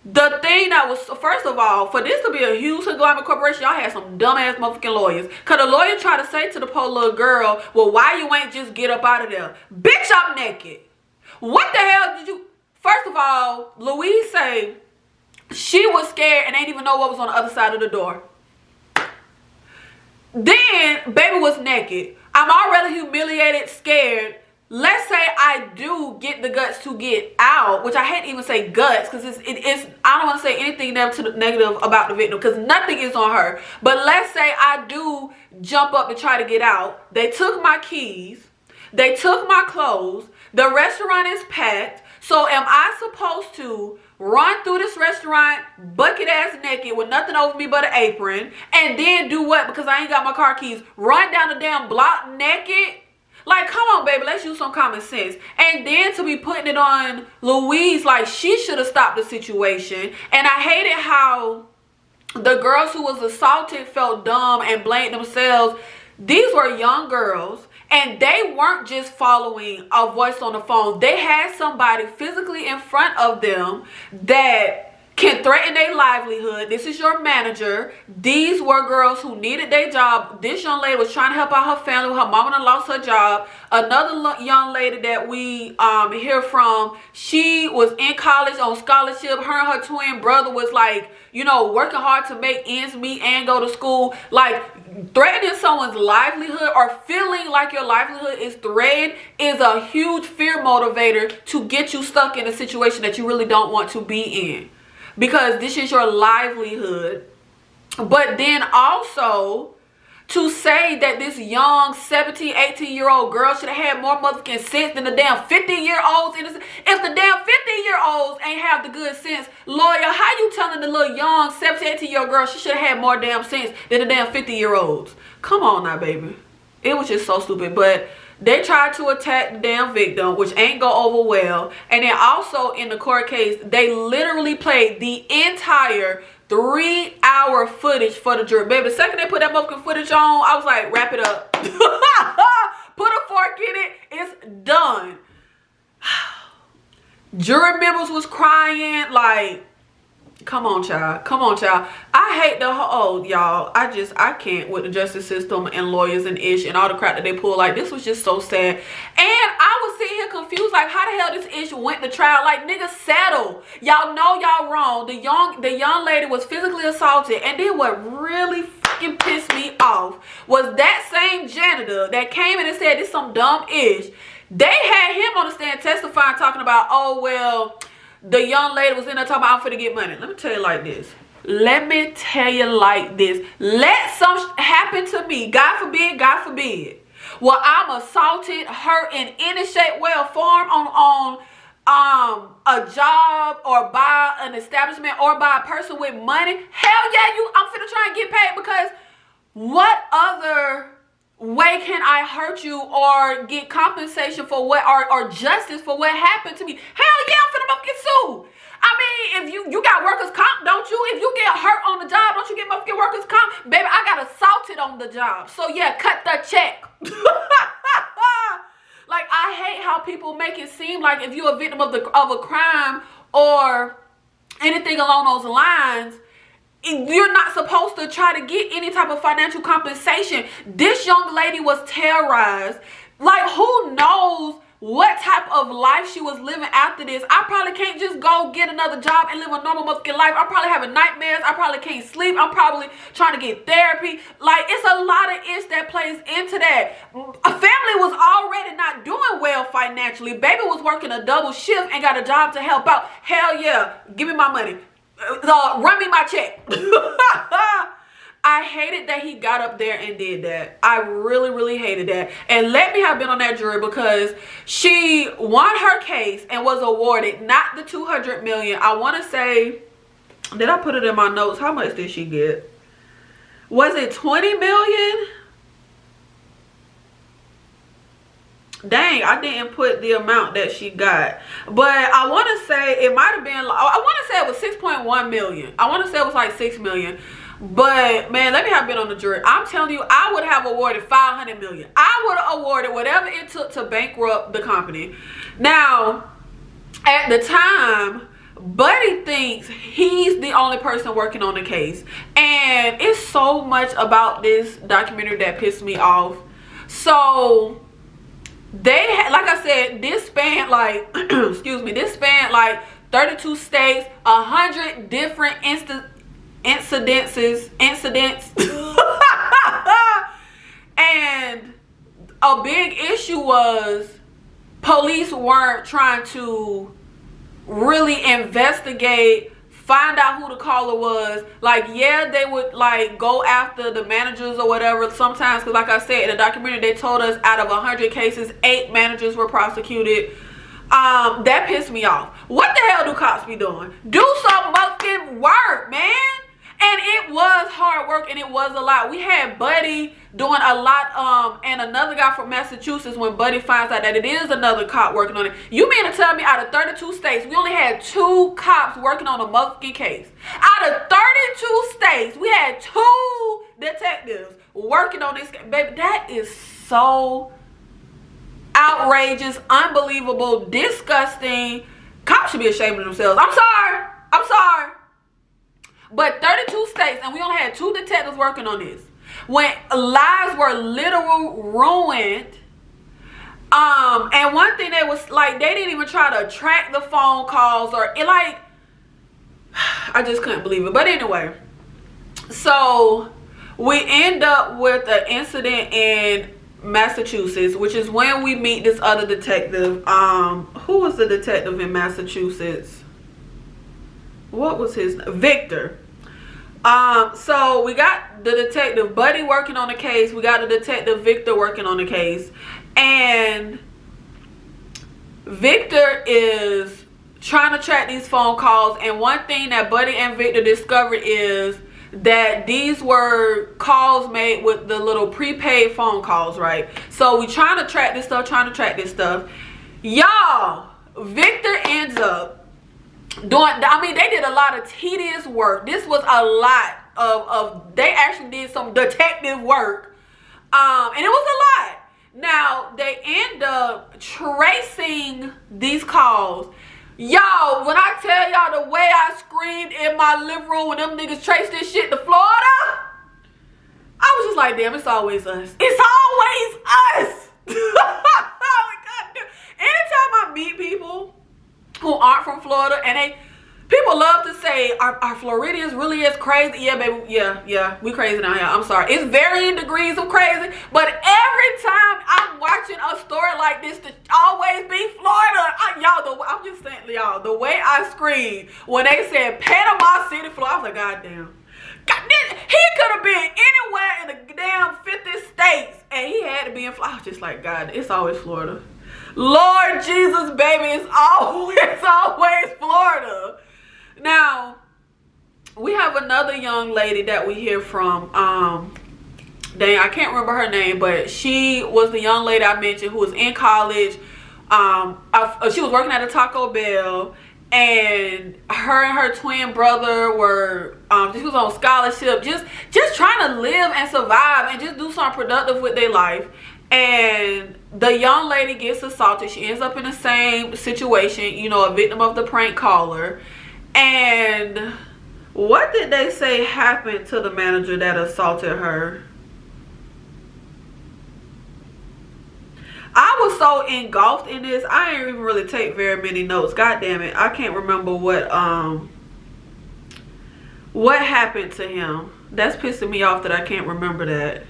A: the thing that was, first of all, for this to be a huge conglomerate corporation, y'all had some dumbass motherfucking lawyers. Because the lawyer tried to say to the poor little girl, well, why you ain't just get up out of there? Bitch, I'm naked. What the hell did you, first of all, Louise say she was scared and ain't even know what was on the other side of the door. Then, baby was naked. I'm already humiliated, scared. Let's say I do get the guts to get out, which I hate to even say guts, because it's I don't want to say anything negative about the victim, because nothing is on her. But let's say I do jump up to try to get out. They took my keys. They took my clothes. The restaurant is packed. So am I supposed to run through this restaurant bucket ass naked with nothing over me but an apron, and then do what? Because I ain't got my car keys, run down the damn block naked? Like, come on, baby, let's use some common sense. And then to be putting it on Louise like she should have stopped the situation. And I hated how the girls who was assaulted felt dumb and blamed themselves. These were young girls. And they weren't just following a voice on the phone. They had somebody physically in front of them that can threaten their livelihood. This is your manager. These were girls who needed their job. This young lady was trying to help out her family. Her mama done lost her job. Another young lady that we hear from, she was in college on scholarship. Her and her twin brother was like, you know, working hard to make ends meet and go to school. Like, threatening someone's livelihood or feeling like your livelihood is threatened is a huge fear motivator to get you stuck in a situation that you really don't want to be in, because this is your livelihood. But then also to say that this young 17, 18-year-old girl should have had more motherfucking sense than the damn 50-year-olds. If the damn 50-year-olds ain't have the good sense, lawyer, how you telling the little young 17, 18-year-old girl she should have had more damn sense than the damn 50-year-olds? Come on now, baby. It was just so stupid. But They tried to attack the damn victim, which ain't go over well. And then also in the court case, they literally played the entire 3-hour footage for the jury. Baby, the second they put that motherfucking footage on, I was like, wrap it up. Put a fork in it. It's done. Jury members was crying. Like, come on, child. Come on, child. I hate the whole, y'all. I can't with the justice system and lawyers and ish and all the crap that they pull. Like, this was just so sad. And I was sitting here confused. Like, how the hell this ish went to trial? Like, nigga, settle. Y'all know y'all wrong. The young lady was physically assaulted. And then what really fucking pissed me off was that same janitor that came in and said this some dumb ish. They had him on the stand testifying, talking about, oh, well, the young lady was in there talking about, I'm finna get money. Let me tell you like this. Let me tell you like this. Let something happen to me. God forbid, God forbid. Well, I'm assaulted, hurt in any shape, way, or form on a job or by an establishment or by a person with money. Hell yeah, I'm finna try and get paid, because what other way can I hurt you or get compensation for what, or justice for what happened to me? Hell yeah, I'm finna get sued. I mean, if you got workers' comp, don't you? If you get hurt on the job, don't you get motherfucking workers' comp? Baby, I got assaulted on the job. So yeah, cut the check. Like, I hate how people make it seem like if you're a victim of a crime or anything along those lines, you're not supposed to try to get any type of financial compensation. This young lady was terrorized. Like, who knows what type of life she was living after this? I probably can't just go get another job and live a normal motherfucking life. I'm probably having nightmares. I probably can't sleep. I'm probably trying to get therapy. Like, it's a lot of ish that plays into that. A family was already not doing well financially. Baby was working a double shift and got a job to help out. Hell yeah, give me my money. Run me my check. I hated that he got up there and did that. I really, really hated that. And let me have been on that jury, because she won her case and was awarded not the $200 million. I want to say, did I put it in my notes? How much did she get? Was it $20 million? Dang, I didn't put the amount that she got. But I want to say it might have been, I want to say it was 6.1 million. I want to say it was like 6 million. But man, let me have been on the jury. I'm telling you, I would have awarded 500 million. I would have awarded whatever it took to bankrupt the company. Now, at the time, Buddy thinks he's the only person working on the case. And it's so much about this documentary that pissed me off. So they had, like I said, this spanned like excuse me, this spanned like 32 states, 100 different incidents. And a big issue was police weren't trying to really investigate, find out who the caller was. Like, yeah, they would like go after the managers or whatever sometimes, because like I said in the documentary, they told us out of 100 cases 8 managers were prosecuted. That pissed me off. What the hell do cops be doing? Do some fucking work, man. And it was hard work, and it was a lot. We had Buddy doing a lot, and another guy from Massachusetts, when Buddy finds out that it is another cop working on it. You mean to tell me out of 32 states, we only had 2 cops working on a motherfucking case? Out of 32 states, we had 2 detectives working on this case. Baby, that is so outrageous, unbelievable, disgusting. Cops should be ashamed of themselves. I'm sorry. I'm sorry. But 32 states, and we only had 2 detectives working on this, when lives were literal ruined. And one thing, they was like, they didn't even try to track the phone calls, or it, like, I just couldn't believe it. But anyway, so we end up with an incident in Massachusetts, which is when we meet this other detective. Who was the detective in Massachusetts? What was his name? Victor. So we got the detective Buddy working on the case. We got the detective Victor working on the case. And Victor is trying to track these phone calls. And one thing that Buddy and Victor discovered is that these were calls made with the little prepaid phone calls, right? So we trying to track this stuff. Y'all, Victor ends up doing, I mean, they did a lot of tedious work. This was a lot of they actually did some detective work, and it was a lot. Now they end up tracing these calls. Y'all, when I tell y'all the way I screamed in my living room when them niggas traced this shit to Florida, I was just like, damn, it's always us. It's always us. Anytime I meet people who aren't from Florida, and people love to say, are Floridians really as crazy? Yeah, baby, yeah, we crazy down here. I'm sorry. It's varying degrees of crazy, but every time I'm watching a story like this to always be Florida, I'm just saying, y'all, the way I screamed when they said Panama City, Florida, I was like, God damn. He could have been anywhere in the damn 50 states, and he had to be in Florida. I was just like, God, it's always Florida. Lord Jesus, baby, it's always Florida. Now, we have another young lady that we hear from. Dang, I can't remember her name, but she was the young lady I mentioned who was in college. She was working at a Taco Bell, and her twin brother were she was on scholarship, just trying to live and survive and just do something productive with their life. And the young lady gets assaulted. She ends up in the same situation, you know, a victim of the prank caller. And what did they say happened to the manager that assaulted her? I was so engulfed in this, I didn't even really take very many notes. God damn it, I can't remember what happened to him. That's pissing me off that I can't remember that.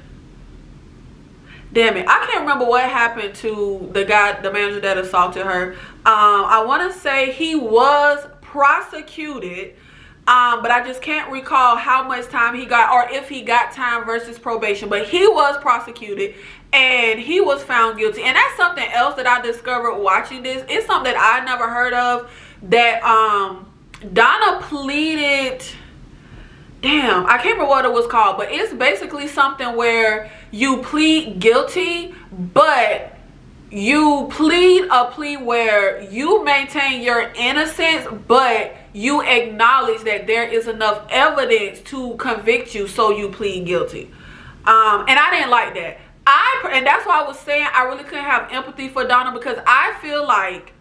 A: Damn it, I can't remember what happened to the manager that assaulted her. I want to say he was prosecuted, but I just can't recall how much time he got, or if he got time versus probation. But he was prosecuted and he was found guilty. And that's something else that I discovered watching this. It's something that I never heard of, that Donna pleaded, damn, I can't remember what it was called, but it's basically something where you plead guilty, but you plead a plea where you maintain your innocence, but you acknowledge that there is enough evidence to convict you, so you plead guilty. And I didn't like that. And that's why I was saying I really couldn't have empathy for Donna, because I feel like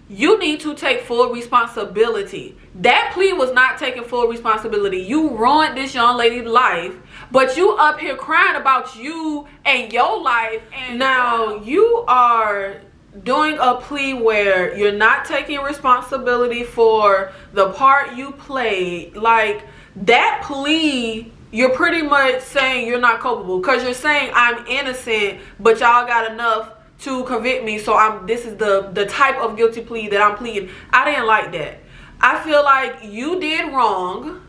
A: you need to take full responsibility. That plea was not taking full responsibility. You ruined this young lady's life, but you up here crying about you and your life, and now you are doing a plea where you're not taking responsibility for the part you played. Like, that plea, you're pretty much saying you're not culpable, because you're saying I'm innocent, but y'all got enough to convict me, so this is the type of guilty plea that I'm pleading. I didn't like that. I feel like you did wrong.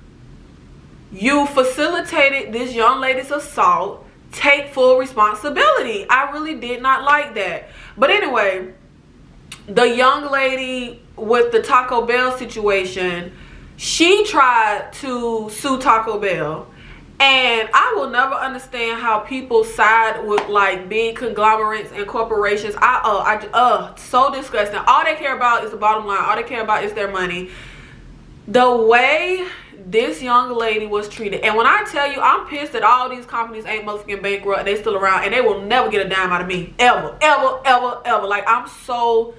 A: You facilitated this young lady's assault. Take full responsibility. I really did not like that. But anyway, the young lady with the Taco Bell situation, she tried to sue Taco Bell. And I will never understand how people side with like big conglomerates and corporations. So disgusting. All they care about is the bottom line. All they care about is their money. The way this young lady was treated, and when I tell you, I'm pissed that all these companies ain't motherfucking bankrupt and they still around, and they will never get a dime out of me, ever. Like, I'm so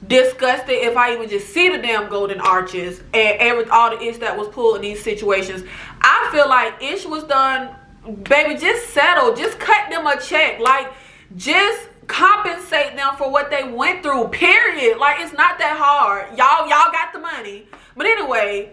A: disgusted if I even just see the damn golden arches and all the ish that was pulled in these situations. I feel like ish was done, baby. Just settle, just cut them a check, like, just compensate them for what they went through, period. Like, it's not that hard. Y'all got the money. But anyway,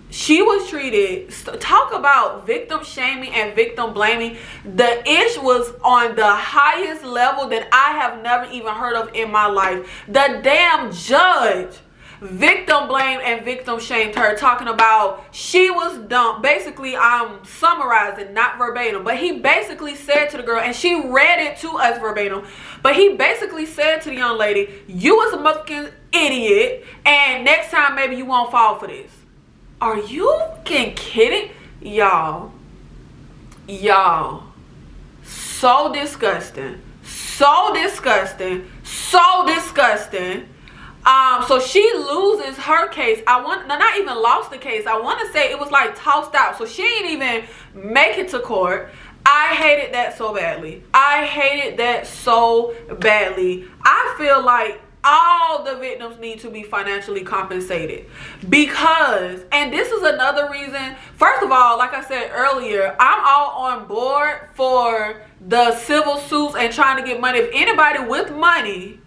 A: she was treated, talk about victim shaming and victim blaming. The ish was on the highest level that I have never even heard of in my life. The damn judge victim blamed and victim shamed her, talking about she was dumb. Basically, I'm summarizing, not verbatim, but he basically said to the girl, and she read it to us verbatim, but he basically said to the young lady, you was a motherfucking idiot, and next time maybe you won't fall for this. Are you fucking kidding? Y'all, so disgusting, so disgusting, so disgusting. So she loses her case. Not even lost the case. I want to say it was like tossed out. So she didn't even make it to court. I hated that so badly. I hated that so badly. I feel like all the victims need to be financially compensated because, and this is another reason, first of all, like I said earlier, I'm all on board for the civil suits and trying to get money. If anybody with money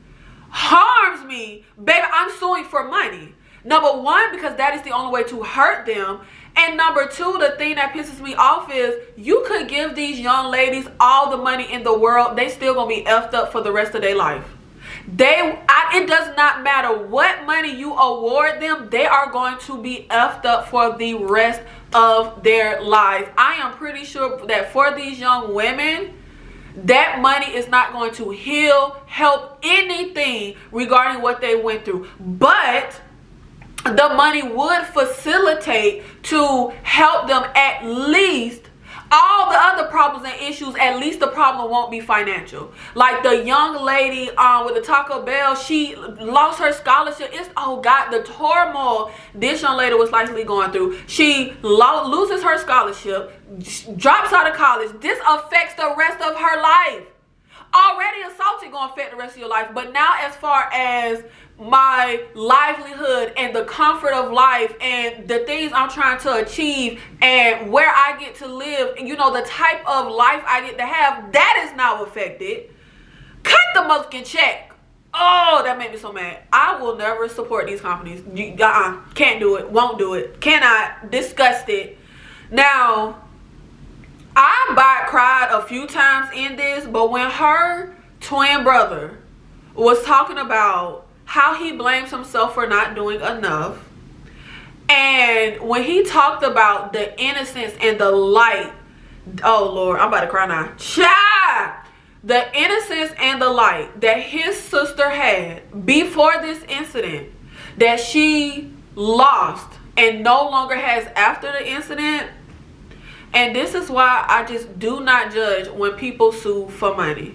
A: harms me, baby, I'm suing for money. Number one, because that is the only way to hurt them. And number two, the thing that pisses me off is you could give these young ladies all the money in the world, they still gonna be effed up for the rest of their life. It does not matter what money you award them, they are going to be effed up for the rest of their lives. I am pretty sure that for these young women, that money is not going to heal, help anything regarding what they went through. But the money would facilitate to help them at least all the other problems and issues. At least the problem won't be financial. Like the young lady with the Taco Bell, she lost her scholarship. Oh God, the turmoil this young lady was likely going through. She loses her scholarship, drops out of college. This affects the rest of her life. Already assaulted gonna affect the rest of your life, but now as far as my livelihood and the comfort of life and the things I'm trying to achieve and where I get to live and the type of life I get to have, that is now affected. Cut the motherfucking check. Oh, that made me so mad. I will never support these companies. Can't do it, won't do it, cannot, disgusted. Now I cried a few times in this, but when her twin brother was talking about how he blames himself for not doing enough, and when he talked about the innocence and the light, oh Lord, I'm about to cry now. The innocence and the light that his sister had before this incident that she lost and no longer has after the incident. And this is why I just do not judge when people sue for money.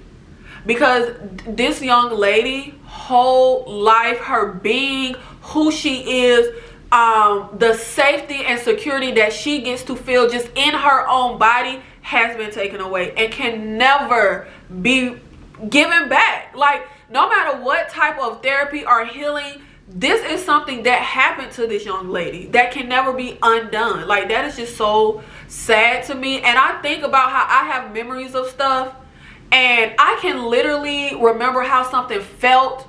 A: Because this young lady, whole life, her being, who she is, the safety and security that she gets to feel just in her own body has been taken away and can never be given back. Like, no matter what type of therapy or healing, this is something that happened to this young lady that can never be undone. Like, that is just so sad to me. And I think about how I have memories of stuff and I can literally remember how something felt.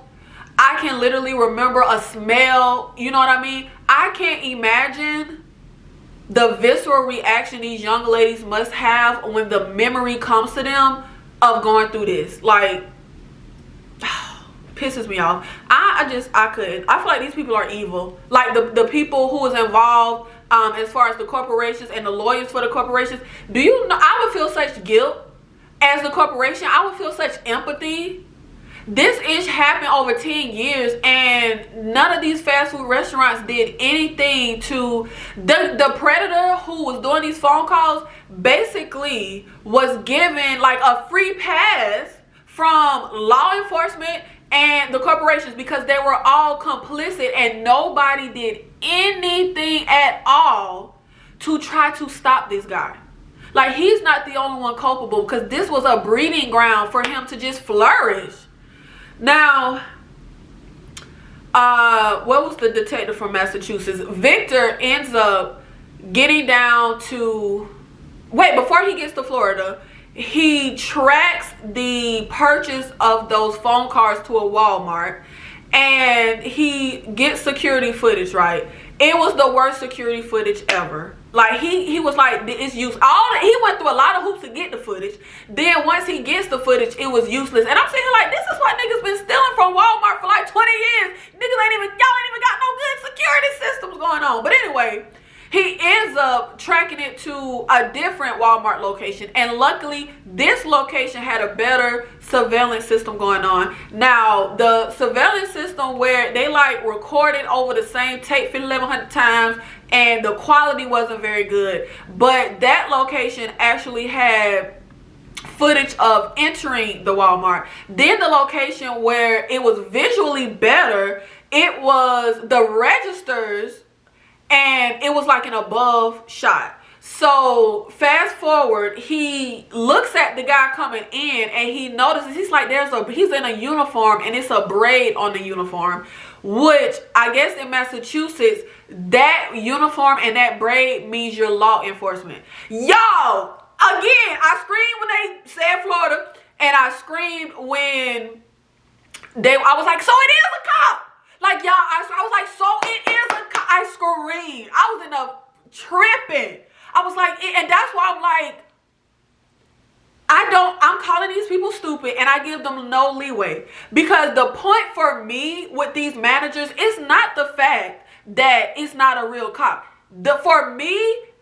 A: I can literally remember a smell. You know what I mean? I can't imagine the visceral reaction these young ladies must have when the memory comes to them of going through this. Like, pisses me off. I couldn't. I feel like these people are evil. Like the people who was involved as far as the corporations and the lawyers for the corporations. Do you know, I would feel such guilt as the corporation. I would feel such empathy. This ish happened over 10 years and none of these fast food restaurants did anything to the predator who was doing these phone calls. Basically was given like a free pass from law enforcement and the corporations because they were all complicit and nobody did anything at all to try to stop this guy. Like, he's not the only one culpable because this was a breeding ground for him to just flourish. Now, what was the detective from Massachusetts? Victor ends up getting down to, before he gets to Florida, he tracks the purchase of those phone cards to a Walmart and he gets security footage, right? It was the worst security footage ever. Like, he was like, it's useless. He went through a lot of hoops to get the footage. Then once he gets the footage, it was useless. And I'm saying, like, this is why niggas been stealing from Walmart for like 20 years. Y'all ain't even got no good security systems going on. But anyway, He ends up tracking it to a different Walmart location, and luckily this location had a better surveillance system going on. Now the surveillance system where they like recorded over the same tape 1,100 times, and the quality wasn't very good, but that location actually had footage of entering the Walmart. Then the location where it was visually better, it was the registers, and it was like an above shot. So fast forward, he looks at the guy coming in, and he notices, he's like, he's in a uniform, and it's a braid on the uniform, which I guess in Massachusetts, that uniform and that braid means you're law enforcement. Y'all, again, I screamed when they said Florida, and I screamed when I was like, so it is a cop. Like, y'all, I was like, so it is a cop. I screamed. I was in a tripping. I was like, and that's why I'm like, I'm calling these people stupid, and I give them no leeway. Because the point for me with these managers is not the fact that it's not a real cop. For me,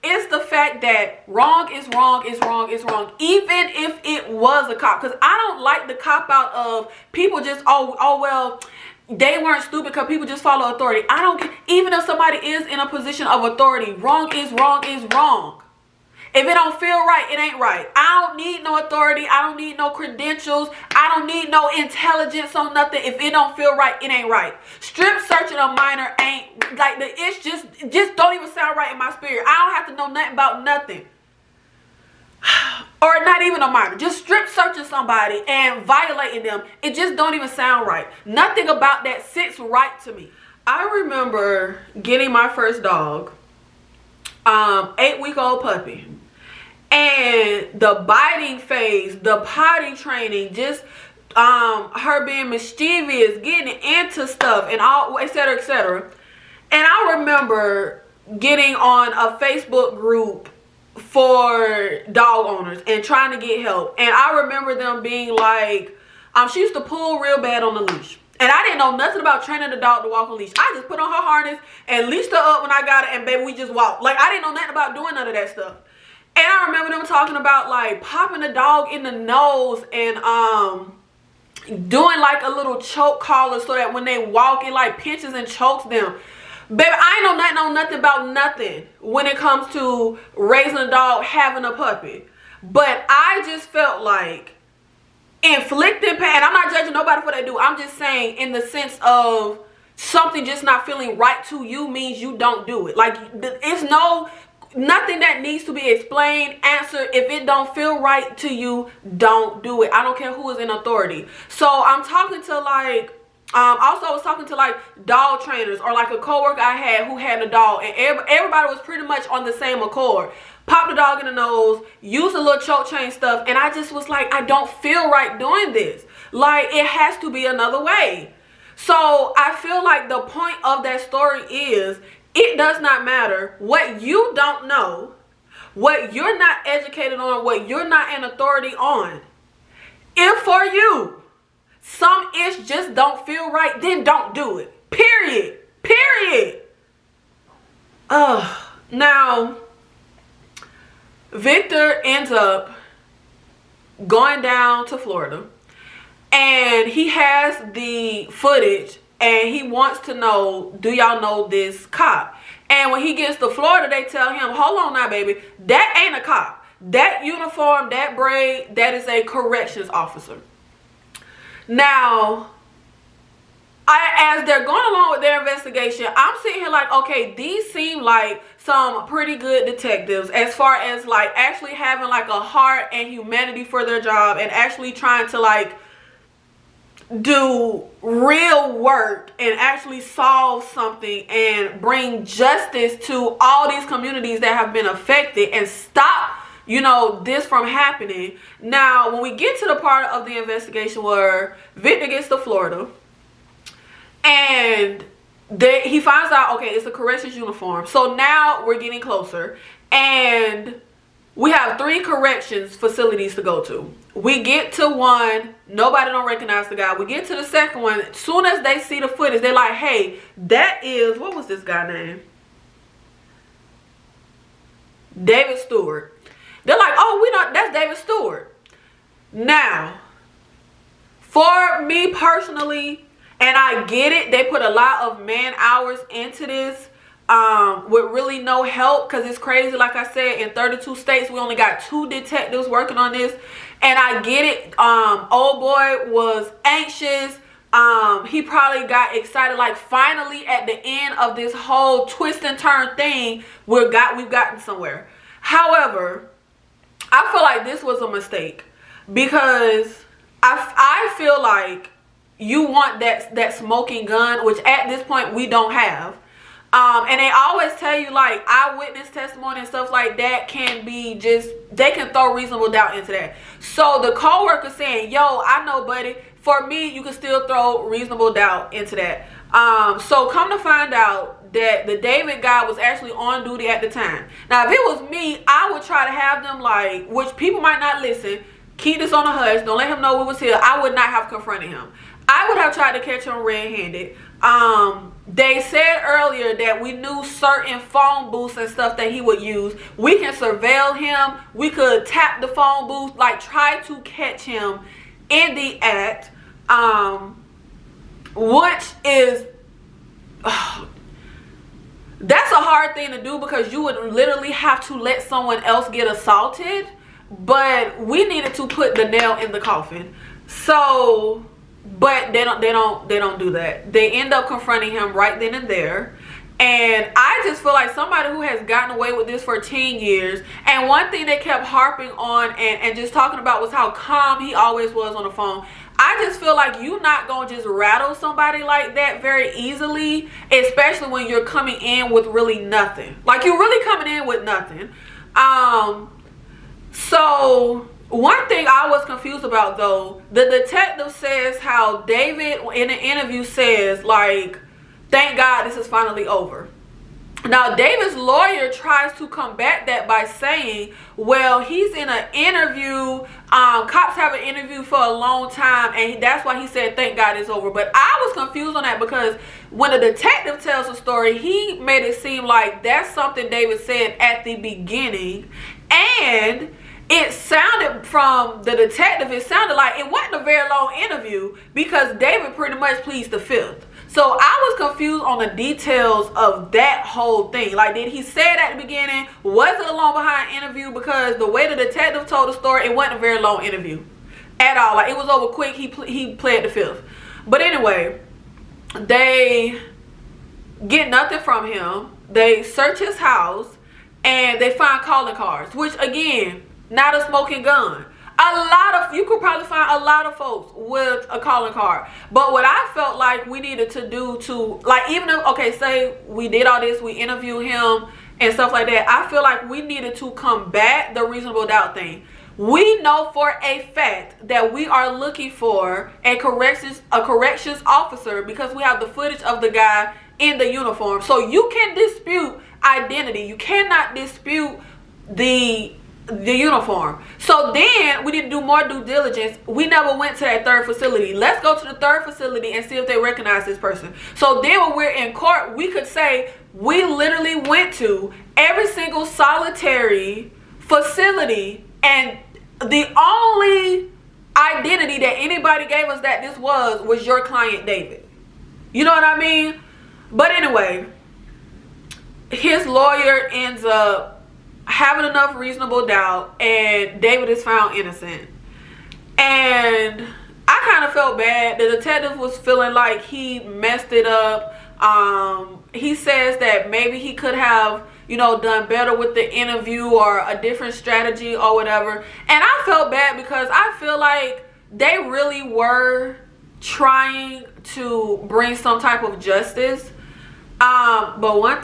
A: it's the fact that wrong is wrong is wrong is wrong, even if it was a cop. Because I don't like the cop out of people just, oh well, they weren't stupid because people just follow authority. I don't care. Even if somebody is in a position of authority, wrong is wrong is wrong. If it don't feel right, it ain't right. I don't need no authority. I don't need no credentials. I don't need no intelligence on nothing. If it don't feel right, it ain't right. Strip searching a minor ain't like the itch just don't even sound right in my spirit. I don't have to know nothing about nothing. Or not even a minor. Just strip searching somebody and violating them. It just don't even sound right. Nothing about that sits right to me. I remember getting my first dog, 8-week-old puppy. And the biting phase, the potty training, just her being mischievous, getting into stuff, and all, etc., etc. And I remember getting on a Facebook group for dog owners and trying to get help. And I remember them being like, she used to pull real bad on the leash. And I didn't know nothing about training the dog to walk on leash. I just put on her harness and leashed her up when I got it, and baby, we just walked. Like, I didn't know nothing about doing none of that stuff. And I remember them talking about like popping the dog in the nose and doing like a little choke collar so that when they walk, it like pinches and chokes them. Baby, I ain't know nothing about nothing when it comes to raising a dog, having a puppy. But I just felt like inflicting pain, and I'm not judging nobody for what they do. I'm just saying in the sense of something just not feeling right to you means you don't do it. Like, it's nothing that needs to be explained, answered. If it don't feel right to you, don't do it. I don't care who is in authority. So I'm talking to like, also I was talking to like dog trainers, or like a coworker I had who had a dog, and everybody was pretty much on the same accord. Pop the dog in the nose, use a little choke chain stuff, and I just was like, I don't feel right doing this. Like, it has to be another way. So I feel like the point of that story is, it does not matter what you don't know, what you're not educated on, what you're not an authority on. If for you, some ish just don't feel right, then don't do it. Period. Period. Now, Victor ends up going down to Florida, and he has the footage, and he wants to know, do y'all know this cop? And when he gets to Florida, they tell him, hold on now, baby, that ain't a cop. That uniform, that braid, that is a corrections officer. Now, as they're going along with their investigation, I'm sitting here like, okay, these seem like some pretty good detectives as far as like actually having like a heart and humanity for their job, and actually trying to like do real work and actually solve something and bring justice to all these communities that have been affected and stop, you know, this from happening. Now, when we get to the part of the investigation where Victor gets to Florida, and he finds out, okay, it's a corrections uniform. So now we're getting closer, and we have 3 corrections facilities to go to. We get to one, nobody don't recognize the guy. We get to the second one, as soon as they see the footage, they're like, hey, that is, what was this guy name? David Stewart. They're like, oh, we don't, that's David Stewart. Now, for me personally, and I get it, they put a lot of man hours into this with really no help, because it's crazy. Like I said, in 32 states, we only got 2 detectives working on this. And I get it. Old boy was anxious. He probably got excited, like finally at the end of this whole twist and turn thing, we've gotten somewhere. However, I feel like this was a mistake, because I feel like you want that smoking gun, which at this point we don't have. And they always tell you, like, eyewitness testimony and stuff like that can be they can throw reasonable doubt into that. So the co-worker saying, yo, I know, buddy, for me, you can still throw reasonable doubt into that. So come to find out that the David guy was actually on duty at the time. Now, if it was me, I would try to have them, like, which people might not listen, keep this on the hush, don't let him know we was here. I would not have confronted him. I would have tried to catch him red-handed. They said earlier that we knew certain phone booths and stuff that he would use. We can surveil him. We could tap the phone booth, like try to catch him in the act, which is, that's a hard thing to do, because you would literally have to let someone else get assaulted. But we needed to put the nail in the coffin. So, but they don't do that. They end up confronting him right then and there. And I just feel like somebody who has gotten away with this for 10 years. And one thing they kept harping on and just talking about was how calm he always was on the phone. I just feel like you're not going to just rattle somebody like that very easily, especially when you're coming in with really nothing. Like, you're really coming in with nothing. So one thing I was confused about, though, the detective says how David in an interview says, like, thank God this is finally over. Now, David's lawyer tries to combat that by saying, well, he's in an interview. Cops have an interview for a long time, and that's why he said, thank God it's over. But I was confused on that, because when the detective tells the story, he made it seem like that's something David said at the beginning. And it sounded, from the detective, it sounded like it wasn't a very long interview, because David pretty much pleads the fifth. So I was confused on the details of that whole thing. Like, did he say it at the beginning? Was it a long behind interview? Because the way the detective told the story, it wasn't a very long interview at all. Like, it was over quick. He pled the fifth. But anyway, they get nothing from him. They search his house, and they find calling cards, which, again, not a smoking gun. You could probably find a lot of folks with a calling card. But what I felt like we needed to do to, like, even if, okay, say we did all this, we interviewed him and stuff like that, I feel like we needed to combat the reasonable doubt thing. We know for a fact that we are looking for a corrections officer, because we have the footage of the guy in the uniform. So you can dispute identity. You cannot dispute the uniform. So then we need to do more due diligence. We never went to that third facility. Let's go to the third facility and see if they recognize this person. So then when we're in court, we could say we literally went to every single solitary facility, and the only identity that anybody gave us that this was your client David. You know what I mean? But anyway, his lawyer ends up having enough reasonable doubt, and David is found innocent. And I kind of felt bad. The detective was feeling like he messed it up. He says that maybe he could have, done better with the interview or a different strategy or whatever. And I felt bad, because I feel like they really were trying to bring some type of justice. But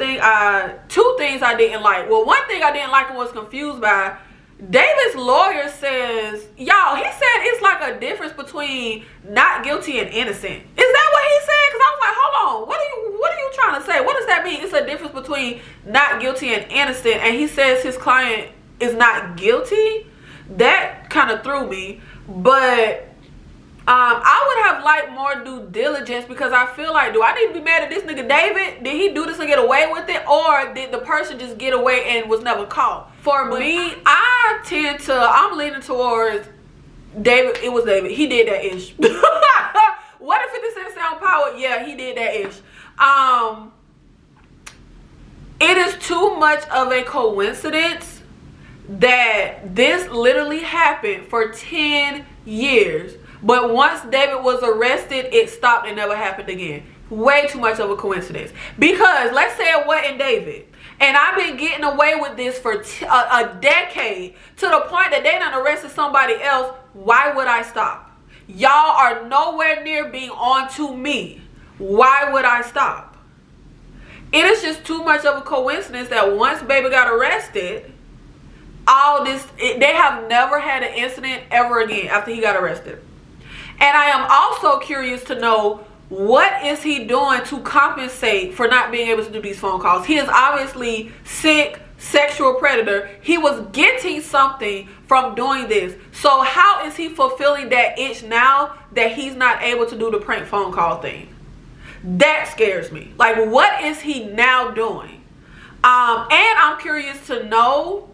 A: two things I didn't like. Well, one thing I didn't like and was confused by, David's lawyer says, y'all, he said it's like a difference between not guilty and innocent. Is that what he said? Because I was like, hold on, what are you trying to say? What does that mean? It's a difference between not guilty and innocent, and he says his client is not guilty? That kind of threw me. But I would have liked more due diligence, because I feel like, do I need to be mad at this nigga David? Did he do this and get away with it? Or did the person just get away and was never caught? For me, I'm leaning towards David. It was David. He did that ish. What if 50 Cent sound power? Yeah, he did that ish. It is too much of a coincidence that this literally happened for 10 years. But once David was arrested, it stopped and never happened again. Way too much of a coincidence. Because let's say it wasn't David, and I've been getting away with this for a decade, to the point that they done arrested somebody else. Why would I stop? Y'all are nowhere near being on to me. Why would I stop? It is just too much of a coincidence that once Baby got arrested, they have never had an incident ever again after he got arrested. And I am also curious to know, what is he doing to compensate for not being able to do these phone calls? He is obviously sick, sexual predator. He was getting something from doing this. So how is he fulfilling that itch now that he's not able to do the prank phone call thing? That scares me. Like, what is he now doing? And I'm curious to know,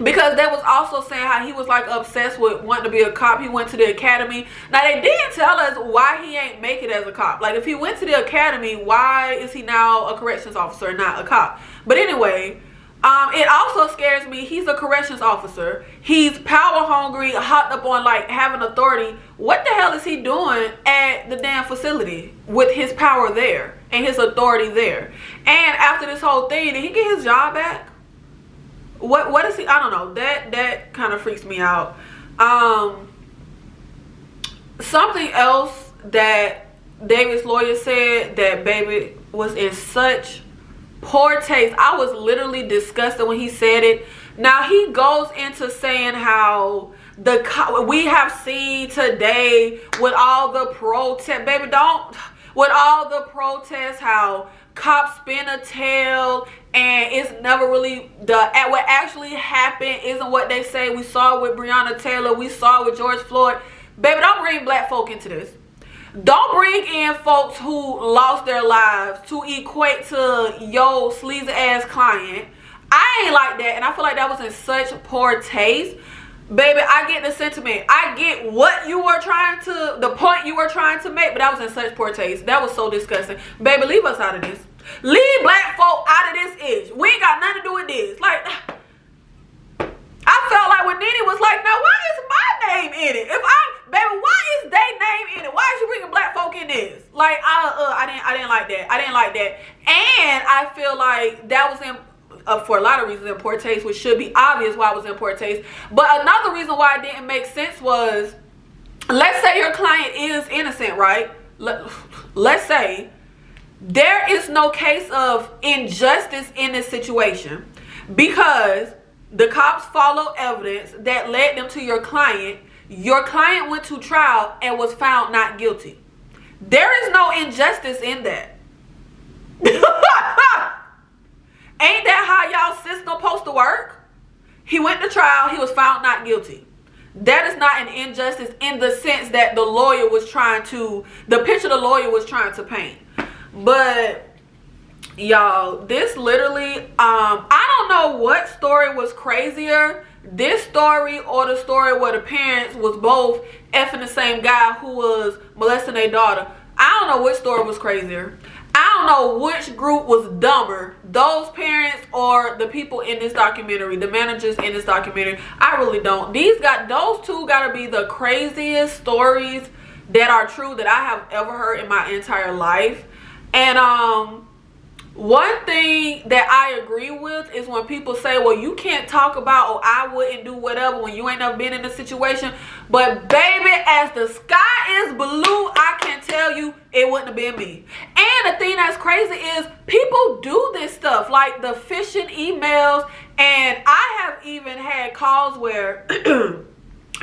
A: because they was also saying how he was like obsessed with wanting to be a cop. He went to the academy. Now, they didn't tell us why he ain't make it as a cop. Like, if he went to the academy, why is he now a corrections officer and not a cop? But anyway, it also scares me. He's a corrections officer. He's power hungry, hopped up on like having authority. What the hell is he doing at the damn facility with his power there and his authority there? And after this whole thing, did he get his job back? What is he? I don't know. That kind of freaks me out. Something else that David's lawyer said, that Baby was in such poor taste. I was literally disgusted when he said it. Now he goes into saying how we have seen today with all the protest, baby, with all the protests, how cops spin a tale, and it's never really what actually happened isn't what they say. We saw it with Breonna Taylor, we saw it with George Floyd. Baby, don't bring black folk into this. Don't bring in folks who lost their lives to equate to yo sleazy ass client. I ain't like that, and I feel like that was in such poor taste. Baby, I get the sentiment. I get what you were trying to, the point you were trying to make, but that was in such poor taste. That was so disgusting. Baby, leave us out of this. Leave black folk out of this ish. We ain't got nothing to do with this. Like, I felt like when Nene was like, now why is my name in it? Baby, why is they name in it? Why is you bringing black folk in this? Like, I didn't like that. I didn't like that. And I feel like that was for a lot of reasons in poor taste, which should be obvious why it was in poor taste. But another reason why it didn't make sense was, let's say your client is innocent, right? Let's say there is no case of injustice in this situation, because the cops follow evidence that led them to your client. Your client went to trial and was found not guilty. There is no injustice in that. Ain't that how y'all system supposed to work? He went to trial, he was found not guilty. That is not an injustice in the sense that the lawyer was trying to, the picture the lawyer was trying to paint. But y'all, this literally, I don't know what story was crazier, this story or the story where the parents was both effing the same guy who was molesting their daughter. I don't know which story was crazier. I don't know which group was dumber, those parents or the people in this documentary, the managers in this documentary. I really don't. Those two gotta be the craziest stories that are true that I have ever heard in my entire life. And one thing that I agree with is when people say, well, you can't talk about, or I wouldn't do whatever when you ain't never been in a situation. But baby, as the sky is blue, I can tell you it wouldn't have been me. And the thing that's crazy is people do this stuff, like the phishing emails. And I have even had calls where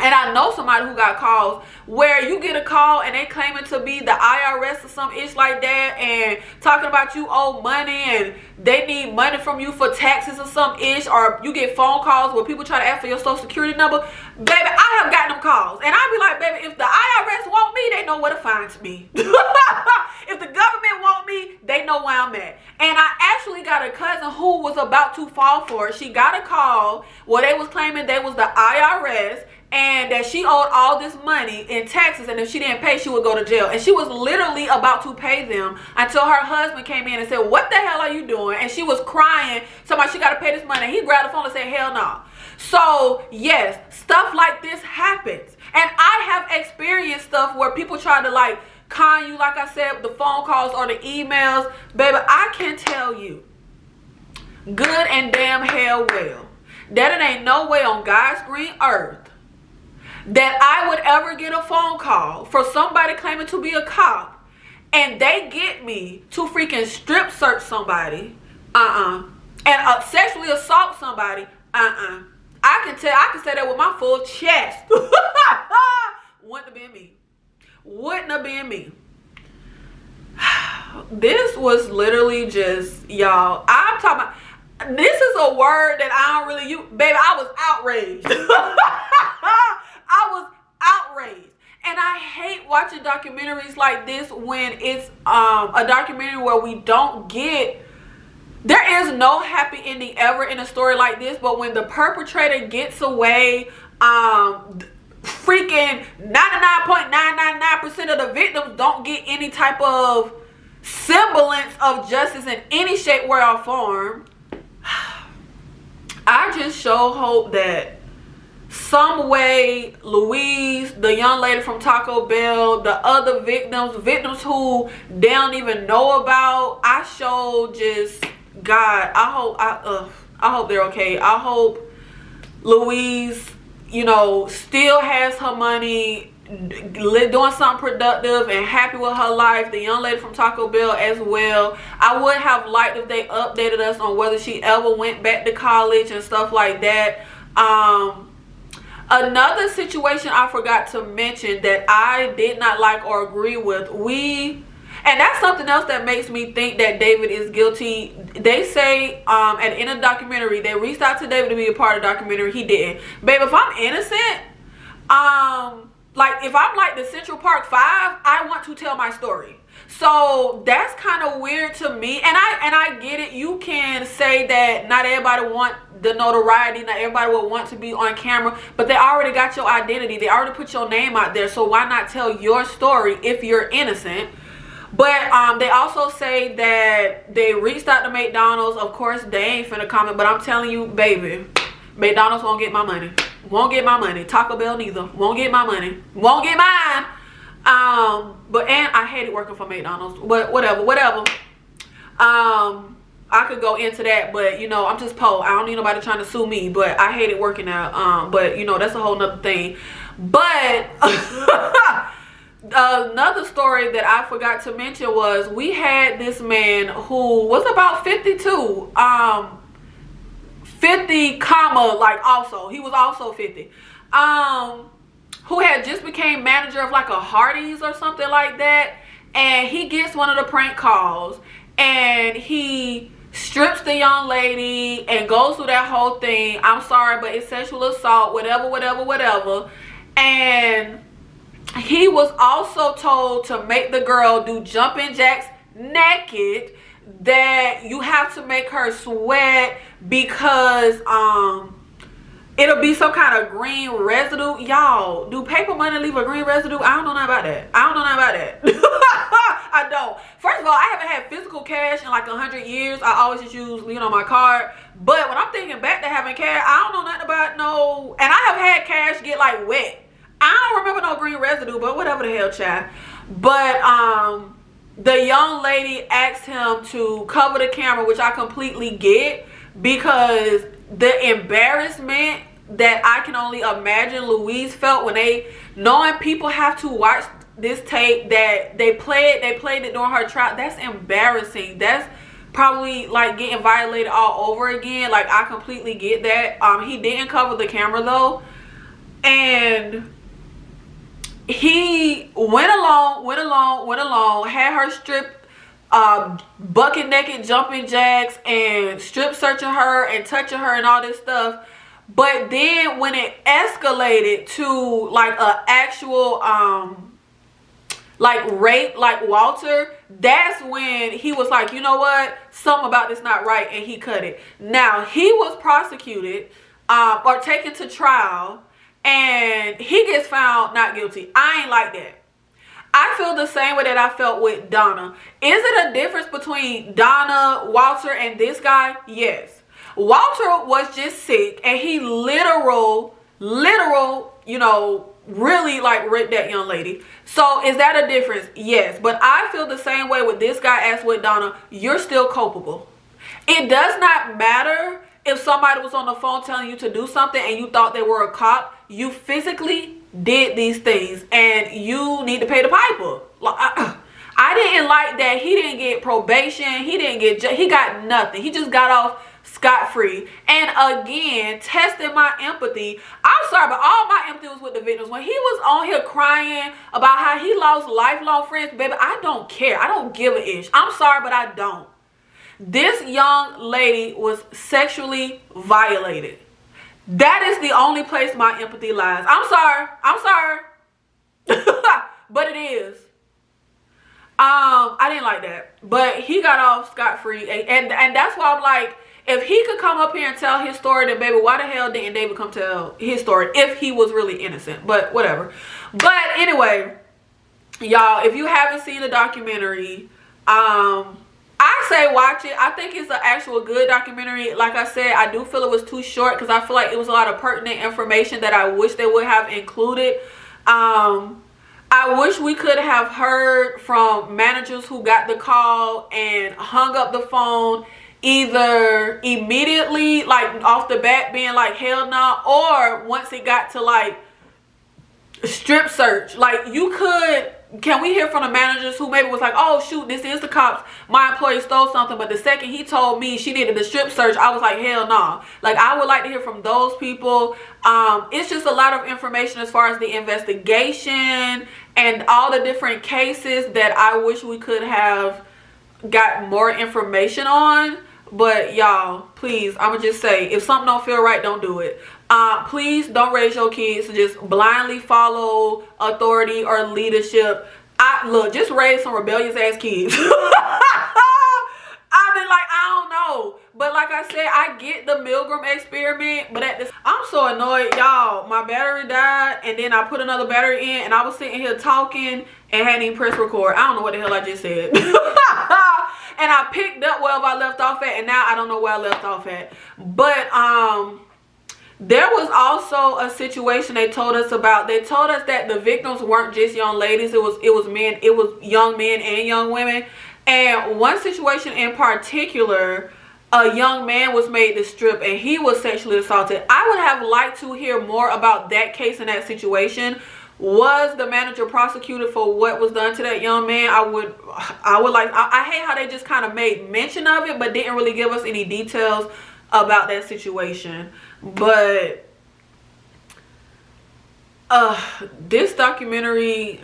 A: And I know somebody who got calls where you get a call and they claiming to be the IRS or some ish like that, and talking about you owe money and they need money from you for taxes or some ish. Or you get phone calls where people try to ask for your social security number. Baby, I have gotten them calls and I be like, baby, if the IRS want me, they know where to find me. If the government want me, they know where I'm at. And I actually got a cousin who was about to fall for it. She got a call where they was claiming they was the IRS and that she owed all this money in taxes, and if she didn't pay, she would go to jail. And she was literally about to pay them until her husband came in and said, what the hell are you doing? And she was crying, somebody, she got to pay this money. He grabbed the phone and said, hell no. So yes, stuff like this happens. And I have experienced stuff where people try to like con you, like I said, the phone calls or the emails. Baby, I can tell you good and damn hell well that it ain't no way on God's green earth that I would ever get a phone call for somebody claiming to be a cop and they get me to freaking strip search somebody, and sexually assault somebody, I can say that with my full chest. Wouldn't have been me. Wouldn't have been me. This was literally just, y'all, I'm talking about, this is a word that I don't really use. Baby, I was outraged. I was outraged. And I hate watching documentaries like this when it's a documentary where we don't get, there is no happy ending ever in a story like this, but when the perpetrator gets away, freaking 99.999% of the victims don't get any type of semblance of justice in any shape, way, or form. I just sure hope that some way Louise, the young lady from Taco Bell, the other victims who they don't even know about, I sure just, God, I hope they're okay. I hope Louise, you know, still has her money, doing something productive and happy with her life. The young lady from Taco Bell as well. I would have liked if they updated us on whether she ever went back to college and stuff like that. Another situation I forgot to mention that I did not like or agree with, and that's something else that makes me think that David is guilty. They say at the end of the documentary, they reached out to David to be a part of the documentary. He didn't. Babe, if I'm innocent, like if I'm like the Central Park 5, I want to tell my story. So that's kind of weird to me. And I get it. You can say that not everybody want the notoriety, not everybody will want to be on camera, but they already got your identity. They already put your name out there. So why not tell your story if you're innocent? But they also say that they reached out to McDonald's. Of course, they ain't finna comment, but I'm telling you, baby, McDonald's won't get my money. Won't get my money. Taco Bell neither. Won't get my money. Won't get mine. And I hated working for McDonald's. But whatever. I could go into that, but you know, I'm just poor. I don't need nobody trying to sue me, but I hated working out. But you know, that's a whole nother thing. But another story that I forgot to mention was we had this man who was about 52, 50 comma, like also, he was also 50, who had just became manager of like a Hardee's or something like that. And he gets one of the prank calls and he strips the young lady and goes through that whole thing. I'm sorry, but it's sexual assault, whatever. And he was also told to make the girl do jumping jacks naked, that you have to make her sweat because it'll be some kind of green residue. Y'all, do paper money leave a green residue? I don't know nothing about that. I don't. First of all, I haven't had physical cash in like 100 years. I always just use, you know, my card. But when I'm thinking back to having cash, I don't know nothing about no. And I have had cash get like wet. I don't remember no green residue, but whatever the hell, child. But the young lady asked him to cover the camera, which I completely get, because the embarrassment that I can only imagine Louise felt when knowing people have to watch this tape that they played it during her trial. That's embarrassing. That's probably like getting violated all over again. Like, I completely get that. He didn't cover the camera though. and he went along, had her stripped, bucket naked, jumping jacks, and strip searching her and touching her and all this stuff. But then when it escalated to like a actual like rape, like Walter, that's when he was like, you know what, something about this not right, and he cut it. Now he was prosecuted or taken to trial, and he gets found not guilty. I ain't like that. I feel the same way that I felt with Donna. Is it a difference between Donna, Walter, and this guy? Yes. Walter was just sick, and he literal, you know, really like raped that young lady. So is that a difference? Yes. But I feel the same way with this guy as with Donna. You're still culpable. It does not matter if somebody was on the phone telling you to do something and you thought they were a cop. You physically did these things, and you need to pay the piper. I didn't like that he didn't get probation. He got nothing. He just got off scot-free. And again, testing my empathy. I'm sorry, but all my empathy was with the victims. When he was on here crying about how he lost lifelong friends, baby, I don't care. I don't give a ish. I'm sorry, but I don't. This young lady was sexually violated. That is the only place my empathy lies. I'm sorry. But it is. I didn't like that. But he got off scot-free. And that's why I'm like, if he could come up here and tell his story, then baby, why the hell didn't David come tell his story if he was really innocent? But whatever. But anyway, y'all, if you haven't seen the documentary, I say watch it. I think it's an actual good documentary. Like I said, I do feel it was too short because I feel like it was a lot of pertinent information that I wish they would have included. I wish we could have heard from managers who got the call and hung up the phone either immediately, like off the bat, being like hell no, or once it got to like strip search. Like you could, can we hear from the managers who maybe was like, oh shoot, this is the cops, my employee stole something, but the second he told me she needed a strip search, I was like hell no. Like I would like to hear from those people. It's just a lot of information as far as the investigation and all the different cases that I wish we could have got more information on. But y'all, please, I'ma just say, if something don't feel right, don't do it. Please don't raise your kids to just blindly follow authority or leadership. Look, just raise some rebellious ass kids. I've been like, I don't know. But like I said, I get the Milgram experiment, but I'm so annoyed, y'all. My battery died, and then I put another battery in, and I was sitting here talking and hadn't even pressed record. I don't know what the hell I just said. And I picked up wherever I left off at, and now I don't know where I left off at. But there was also a situation they told us about. They told us that the victims weren't just young ladies. It was men. It was young men and young women. And one situation in particular, a young man was made to strip and he was sexually assaulted. I would have liked to hear more about that case and that situation. Was the manager prosecuted for what was done to that young man? I hate how they just kind of made mention of it, but didn't really give us any details about that situation. But this documentary,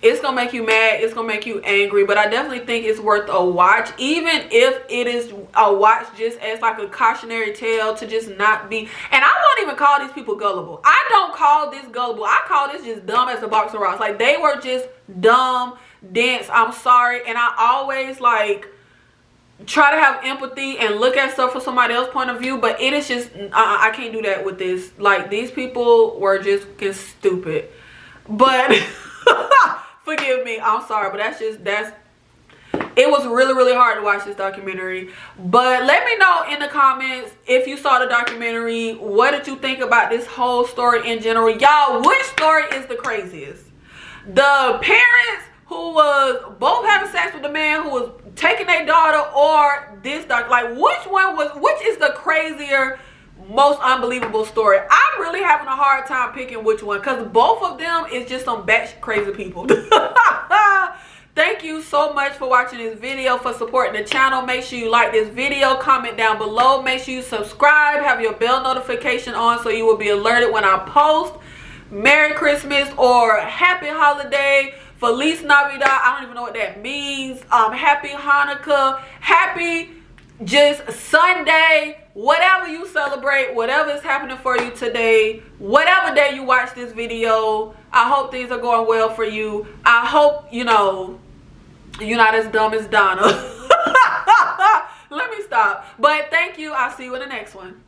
A: it's gonna make you mad, it's gonna make you angry, but I definitely think it's worth a watch, even if it is a watch just as like a cautionary tale to just not be. And I won't even call these people gullible. I don't call this gullible. I call this just dumb as a box of rocks. Like, they were just dumb, dense. I'm sorry. And I always like try to have empathy and look at stuff from somebody else's point of view, but it is just I can't do that with this. Like, these people were just stupid. But forgive me, I'm sorry, but it was really hard to watch this documentary. But let me know in the comments if you saw the documentary. What did you think about this whole story in general? Y'all, which story is the craziest? The parents who was both having sex with the man who was taking their daughter, or this doctor? Like, which is the crazier, most unbelievable story? I'm really having a hard time picking which one, because both of them is just some batshit crazy people. Thank you so much for watching this video, for supporting the channel. Make sure you like this video, comment down below. Make sure you subscribe, have your bell notification on so you will be alerted when I post. Merry Christmas or Happy Holiday, Feliz Navidad. I don't even know what that means. Happy Hanukkah, happy just Sunday, whatever you celebrate, whatever is happening for you today, whatever day you watch this video. I hope things are going well for you. I hope, you know, you're not as dumb as Donna. Let me stop. But thank you. I'll see you in the next one.